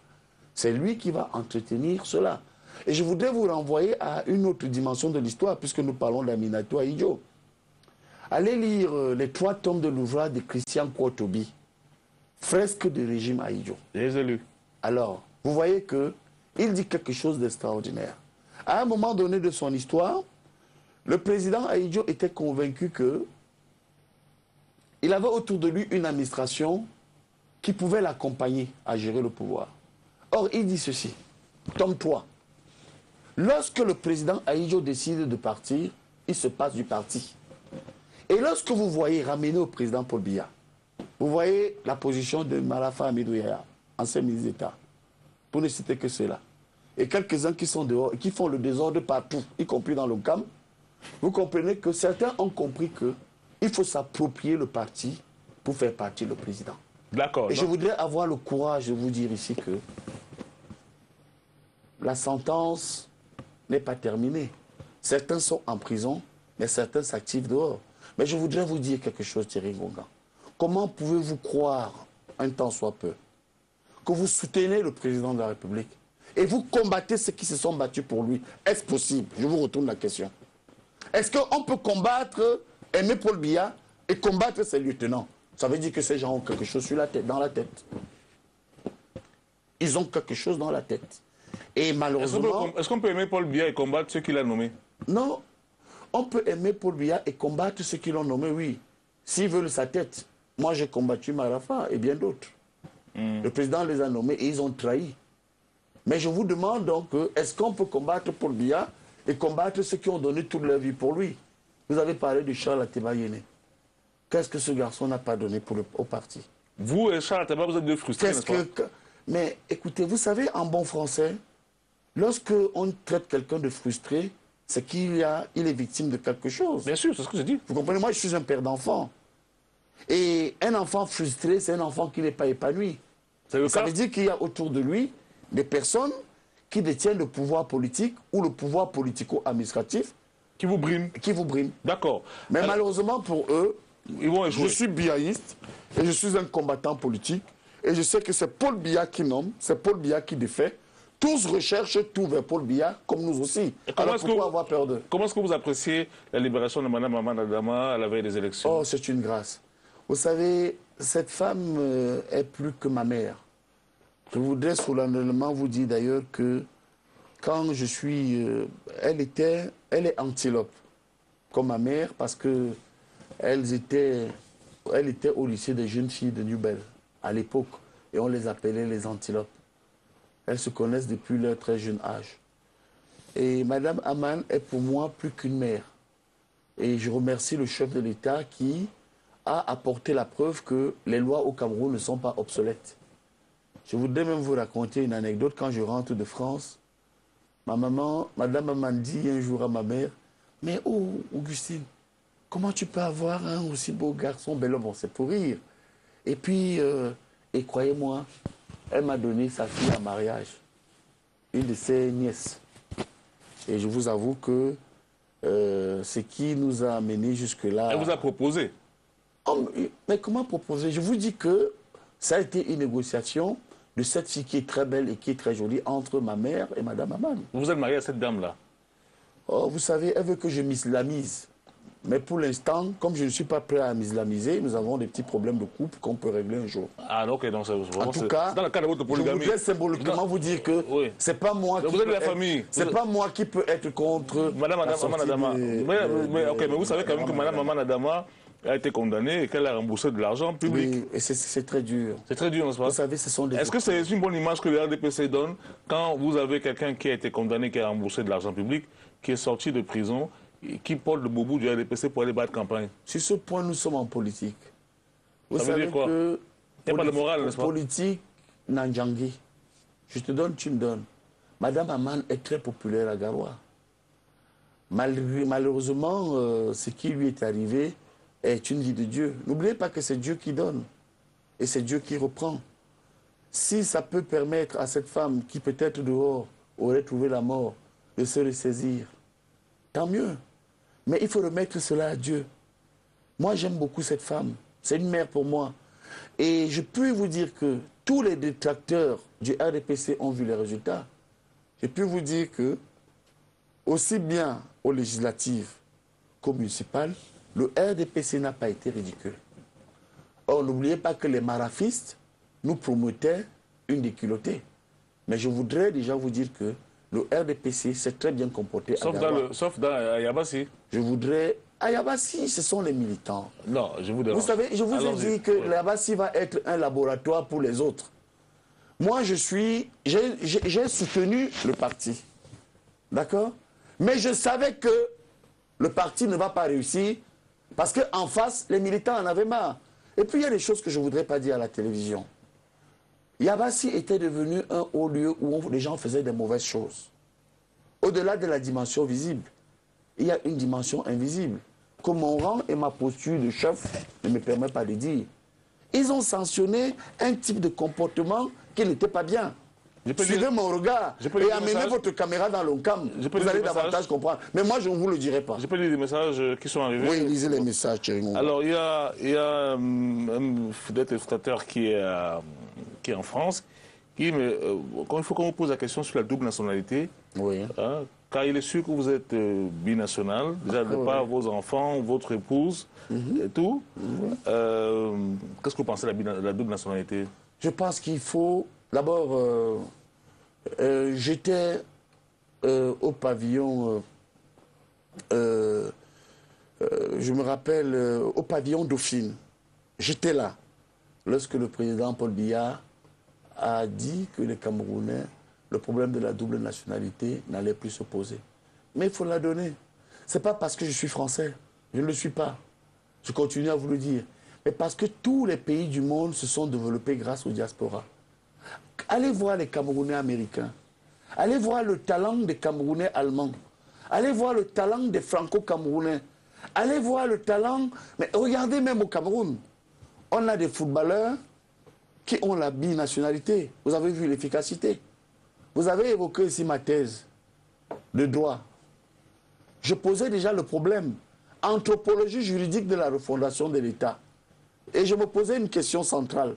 C'est lui qui va entretenir cela. Et je voudrais vous renvoyer à une autre dimension de l'histoire, puisque nous parlons d'Aminatou Ahidjo. Allez lire les 3 tomes de l'ouvrage de Christian Kouotobi, Fresque du régime Ahidjo. Je les ai lus. Alors, vous voyez qu'il dit quelque chose d'extraordinaire. À un moment donné de son histoire, le président Ahidjo était convaincu qu'il avait autour de lui une administration qui pouvait l'accompagner à gérer le pouvoir. Or, il dit ceci, tome 3. Lorsque le président Ahidjo décide de partir, il se passe du parti. Et lorsque vous voyez ramener au président Paul Biya, vous voyez la position de Marafa Hamidou Yahya, ancien ministre d'État, pour ne citer que cela. Et quelques-uns qui sont dehors, qui font le désordre partout, y compris dans le camp, vous comprenez que certains ont compris qu'il faut s'approprier le parti pour faire partie le président. D'accord. Et je voudrais avoir le courage de vous dire ici que la sentence n'est pas terminée. Certains sont en prison, mais certains s'activent dehors. Mais je voudrais vous dire quelque chose, Thierry Ngonga. Comment pouvez-vous croire, un temps soit peu, que vous soutenez le président de la République et vous combattez ceux qui se sont battus pour lui? Est-ce possible? Je vous retourne la question. Est-ce qu'on peut combattre Aimé Paul Biya et combattre ses lieutenants? Ça veut dire que ces gens ont quelque chose sur la tête, dans la tête. Ils ont quelque chose dans la tête. Et malheureusement... Est-ce qu'on peut aimer Paul Biya et combattre ceux qu'il a nommés? Non. On peut aimer Paul Biya et combattre ceux qui l'ont nommé, oui. S'ils veulent sa tête. Moi, j'ai combattu Marafa et bien d'autres. Le président les a nommés et ils ont trahi. Mais je vous demande donc, est-ce qu'on peut combattre Paul Biya et combattre ceux qui ont donné toute leur vie pour lui? Vous avez parlé de Charles Ateba Yéné. Qu'est-ce que ce garçon n'a pas donné au parti? Vous et Charles Ateba, vous êtes deux frustrés, n'est-ce pas? Mais écoutez, vous savez, en bon français, lorsque on traite quelqu'un de frustré, c'est qu'il est victime de quelque chose. Bien sûr, c'est ce que je dis. Vous comprenez, moi je suis un père d'enfant. Et un enfant frustré, c'est un enfant qui n'est pas épanoui. Ça veut dire qu'il y a autour de lui des personnes qui détiennent le pouvoir politique ou le pouvoir politico-administratif. Qui vous briment. Qui vous briment. D'accord. Mais malheureusement pour eux, ils vont échouer. Je suis biaïste et je suis un combattant politique. Et je sais que c'est Paul Biya qui nomme, c'est Paul Biya qui défait. Tous recherchent tout vers Paul Biya, comme nous aussi. Alors pourquoi avoir peur d'eux? Comment est-ce que vous appréciez la libération de Mme Maman Adama à la veille des élections? Oh, c'est une grâce. Vous savez, cette femme est plus que ma mère. Je voudrais solennellement vous dire d'ailleurs que quand je suis... elle est antilope, comme ma mère, parce que elle était au lycée des jeunes filles de Newbel, à l'époque, et on les appelait les antilopes. Elles se connaissent depuis leur très jeune âge. Et Madame Aman est pour moi plus qu'une mère. Et je remercie le chef de l'État qui a apporté la preuve que les lois au Cameroun ne sont pas obsolètes. Je voudrais même vous raconter une anecdote. Quand je rentre de France, ma maman, Madame Aman dit un jour à ma mère, « Mais oh, Augustine, comment tu peux avoir un aussi beau garçon, bel homme ?» Bon, c'est pour rire. Et puis, et croyez-moi, elle m'a donné sa fille en mariage, une de ses nièces. Et je vous avoue que ce qui nous a amenés jusque-là... Elle vous a proposé? Oh, mais comment proposer? Je vous dis que ça a été une négociation de cette fille qui est très belle et qui est très jolie entre ma mère et Madame Aman. Vous êtes marié à cette dame-là? Oh, vous savez, elle veut que je m'islamise. Mais pour l'instant, comme je ne suis pas prêt à m'islamiser, nous avons des petits problèmes de couple qu'on peut régler un jour. Ah, ok, donc c'est en tout cas, dans le cadre de votre polygamie. Je voudrais symboliquement vous dire que oui, c'est pas moi qui vous êtes de la famille. C'est pas moi qui peux être contre Madame Maman Adama. Mais vous savez quand même que Madame Maman Adama a été condamnée et qu'elle a remboursé de l'argent public. Oui, et c'est très dur. C'est très dur, n'est-ce pas? Vous savez, ce sont des... Est-ce que c'est une bonne image que le RDPC donne quand vous avez quelqu'un qui a été condamné, qui a remboursé de l'argent public, qui est sorti de prison, qui porte le boubou du RDPC pour aller battre campagne? Sur ce point, nous sommes en politique. Vous Ça veut savez dire quoi? que... Il n'y a pas de morale, n'est-ce pas? Politique, Nanjangui. Je te donne, tu me donnes. Madame Aman est très populaire à Garoua. Malheureusement, ce qui lui est arrivé est une vie de Dieu. N'oubliez pas que c'est Dieu qui donne et c'est Dieu qui reprend. Si ça peut permettre à cette femme qui peut-être dehors aurait trouvé la mort de se ressaisir, tant mieux. Mais il faut remettre cela à Dieu. Moi, j'aime beaucoup cette femme. C'est une mère pour moi. Et je peux vous dire que tous les détracteurs du RDPC ont vu les résultats. Je peux vous dire que, aussi bien aux législatives qu'aux municipales, le RDPC n'a pas été ridicule. Or, n'oubliez pas que les marafistes nous promettaient une déculottée. Mais je voudrais déjà vous dire que le RDPC s'est très bien comporté. Sauf dans Yabassi. Je voudrais... À Yabassi, ce sont les militants. Non, je vous demande. Vous savez, je vous ai dit que Yabassi va être un laboratoire pour les autres. Moi, j'ai soutenu le parti. D'accord? Mais je savais que le parti ne va pas réussir parce qu'en face, les militants en avaient marre. Et puis, il y a des choses que je ne voudrais pas dire à la télévision. Yabassi était devenu un haut lieu où les gens faisaient des mauvaises choses. Au-delà de la dimension visible, il y a une dimension invisible que mon rang et ma posture de chef ne me permettent pas de dire. Ils ont sanctionné un type de comportement qui n'était pas bien. Suivez mon regard et amenez votre caméra dans l'ONCAM. Vous allez davantage comprendre. Mais moi, je ne vous le dirai pas. Je peux lire des messages qui sont arrivés. Oui, lisez les messages, Thierry. Alors, il y a un fidèle téléspectateur qui est en France, qui quand il faut qu'on vous pose la question sur la double nationalité, oui. Hein, car il est sûr que vous êtes binational, déjà de par vos enfants, votre épouse et tout. Qu'est-ce que vous pensez de la double nationalité? Je pense qu'il faut... D'abord, j'étais au pavillon, je me rappelle, au pavillon Dauphine. J'étais là lorsque le président Paul Biya a dit que les Camerounais, le problème de la double nationalité n'allait plus se poser. Mais il faut la donner. Ce n'est pas parce que je suis français, je ne le suis pas. Je continue à vous le dire. Mais parce que tous les pays du monde se sont développés grâce aux diasporas. Allez voir les Camerounais américains. Allez voir le talent des Camerounais allemands. Allez voir le talent des Franco-Camerounais. Allez voir le talent... Mais regardez même au Cameroun. On a des footballeurs qui ont la binationalité. Vous avez vu l'efficacité. Vous avez évoqué ici ma thèse de droit. Je posais déjà le problème. Anthropologie juridique de la refondation de l'État. Et je me posais une question centrale.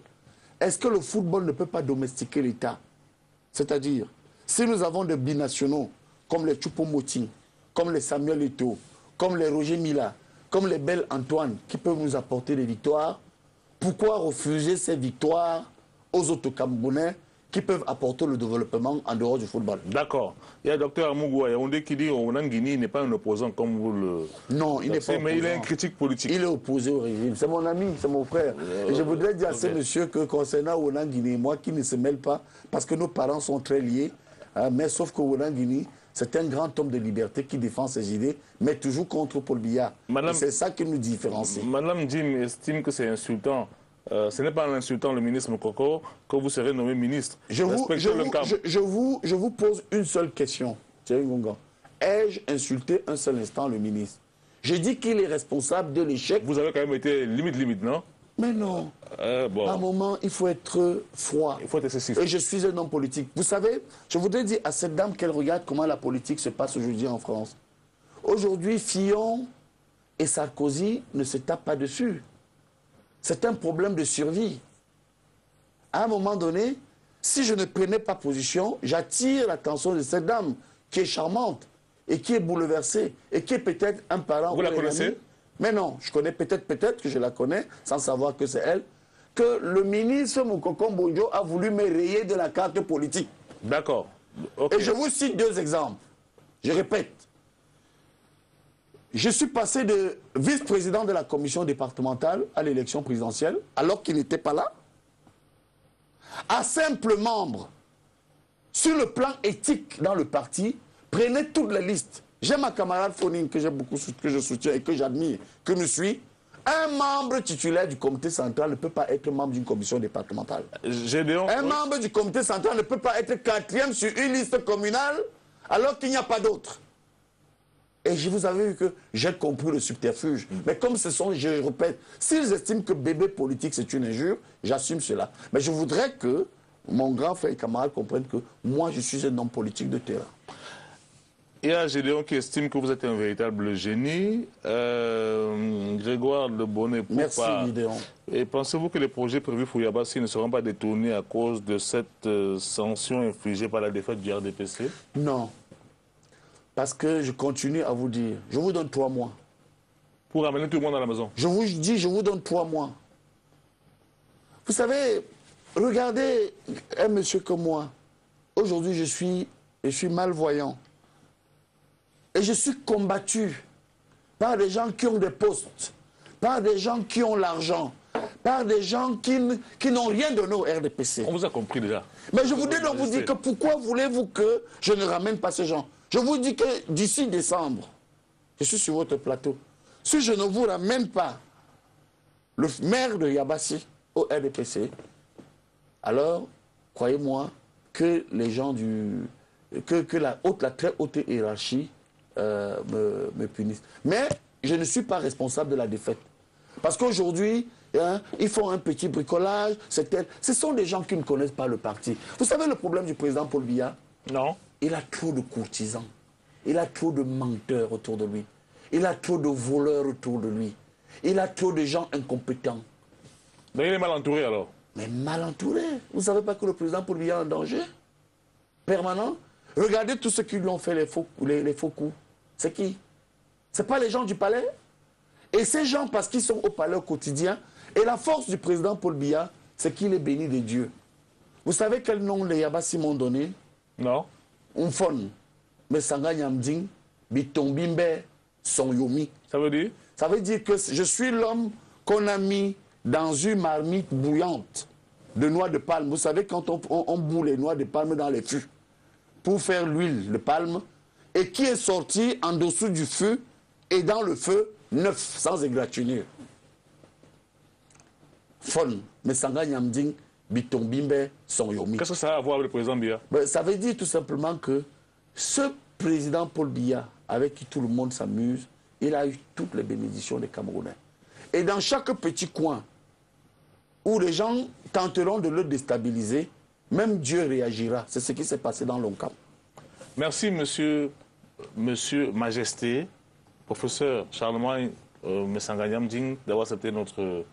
Est-ce que le football ne peut pas domestiquer l'État? C'est-à-dire, si nous avons des binationaux, comme les Choupo-Moting, comme les Samuel Eto'o, comme les Roger Mila, comme les Bel Antoine, qui peuvent nous apporter des victoires, pourquoi refuser ces victoires aux autres Camerounais qui peuvent apporter le développement en dehors du football? D'accord. Il y a le docteur Amougou Yaoundé qui dit que Guinée n'est pas un opposant comme vous le... Non, il n'est pas opposant. Mais il est un critique politique. Il est opposé au régime. C'est mon ami, c'est mon frère. Et je voudrais dire à ce monsieur que concernant Onan Guinée, moi qui ne se mêle pas, parce que nos parents sont très liés, hein, mais sauf que Onan Guinée, c'est un grand homme de liberté qui défend ses idées, mais toujours contre Paul Biya. C'est ça qui nous différencie. Madame Jim estime que c'est insultant. Ce n'est pas en insultant le ministre Mokoko que vous serez nommé ministre. Je vous pose une seule question, Thierry Ngonga. Ai-je insulté un seul instant le ministre? Je dis qu'il est responsable de l'échec. Vous avez quand même été limite, non? Mais non. Bon. À un moment, il faut être froid. Il faut être excessif. Et je suis un homme politique. Vous savez, je voudrais dire à cette dame qu'elle regarde comment la politique se passe aujourd'hui en France. Aujourd'hui, Fillon et Sarkozy ne se tapent pas dessus. C'est un problème de survie. À un moment donné, si je ne prenais pas position, j'attire l'attention de cette dame qui est charmante et qui est bouleversée et qui est peut-être un parent. Vous la connaissez? Mais non, je connais peut-être que je la connais, sans savoir que c'est elle, que le ministre Moukoko Mbonjo a voulu me rayer de la carte politique. D'accord. Okay. Et je vous cite deux exemples. Je répète. Je suis passé de vice-président de la commission départementale à l'élection présidentielle, alors qu'il n'était pas là, à simple membre. Sur le plan éthique dans le parti, prenez toute la liste. J'ai ma camarade Fonine que je soutiens et que j'admire, que je suis. Un membre titulaire du comité central ne peut pas être membre d'une commission départementale. Un membre du comité central ne peut pas être quatrième sur une liste communale alors qu'il n'y a pas d'autre. Et je vous avais vu que j'ai compris le subterfuge. Mais comme ce sont, je répète, s'ils estiment que bébé politique c'est une injure, j'assume cela. Mais je voudrais que mon grand frère et camarade comprennent que moi je suis un homme politique de terrain. Il y a Gédéon qui estime que vous êtes un véritable génie. Grégoire Le Bonnet, pourquoi? Merci Gédéon. Et pensez-vous que les projets prévus pour Yabassi ne seront pas détournés à cause de cette sanction infligée par la défaite du RDPC? Non. Parce que je continue à vous dire, je vous donne 3 mois. Pour ramener tout le monde à la maison? Je vous dis, je vous donne 3 mois. Vous savez, regardez un monsieur comme moi. Aujourd'hui, je suis malvoyant. Et je suis combattu par des gens qui ont des postes, par des gens qui ont l'argent, par des gens qui n'ont rien donné au RDPC. On vous a compris déjà. Mais je voudrais donc vous dire que pourquoi voulez-vous que je ne ramène pas ces gens? Je vous dis que d'ici décembre, je suis sur votre plateau. Si je ne vous ramène pas le maire de Yabassi au RDPC, alors, croyez-moi, que les gens que la très haute hiérarchie me punissent. Mais je ne suis pas responsable de la défaite. Parce qu'aujourd'hui, hein, ils font un petit bricolage. Ce sont des gens qui ne connaissent pas le parti. Vous savez le problème du président Paul Biya? Non. Il a trop de courtisans. Il a trop de menteurs autour de lui. Il a trop de voleurs autour de lui. Il a trop de gens incompétents. Mais il est mal entouré alors? Mais mal entouré. Vous ne savez pas que le président Paul Biya est en danger permanent? Regardez tous ceux qui lui ont fait les faux coups. C'est qui? Ce n'est pas les gens du palais? Et ces gens, parce qu'ils sont au palais au quotidien, et la force du président Paul Biya, c'est qu'il est béni de Dieu. Vous savez quel nom les Yabassi m'ont donné? Non. Umfon, Mesanga Nyamding, Bitombimbe, Sonyomi. Ça veut dire? Ça veut dire que je suis l'homme qu'on a mis dans une marmite bouillante de noix de palme. Vous savez, quand on bout les noix de palme dans les fûts pour faire l'huile de palme, et qui est sorti en dessous du feu et dans le feu neuf, sans égratignure. Fon, Mesanga Nyamding, Bitombimbe, Sonyomi. Qu'est-ce que ça a à voir avec le président Biya? Ça veut dire tout simplement que ce président Paul Biya, avec qui tout le monde s'amuse, il a eu toutes les bénédictions des Camerounais. Et dans chaque petit coin où les gens tenteront de le déstabiliser, même Dieu réagira. C'est ce qui s'est passé dans l'Oncam. Merci, Monsieur Majesté, professeur Charlemagne Mesanga Nyamding, d'avoir accepté notre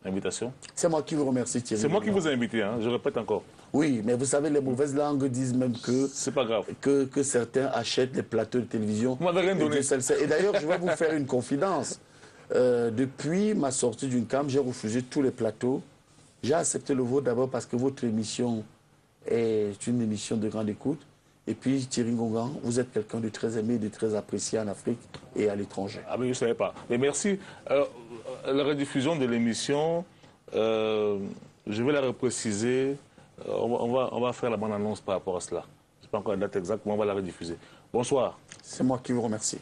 invitation. C'est moi qui vous remercie, Thierry. C'est moi qui vous ai invité, hein, je répète encore. Oui, mais vous savez, les mauvaises langues disent même que... C'est pas grave. Que certains achètent des plateaux de télévision. Vous m'avez rien donné. Et d'ailleurs, je vais vous faire une confidence. Depuis ma sortie d'une CAM, j'ai refusé tous les plateaux. J'ai accepté le vôtre d'abord parce que votre émission est une émission de grande écoute. Et puis Thierry Ngongan, vous êtes quelqu'un de très aimé, de très apprécié en Afrique et à l'étranger. Ah mais je ne savais pas. Mais merci. La rediffusion de l'émission, je vais la repréciser. On va faire la bonne annonce par rapport à cela. Je ne sais pas encore la date exacte, mais on va la rediffuser. Bonsoir. C'est moi qui vous remercie.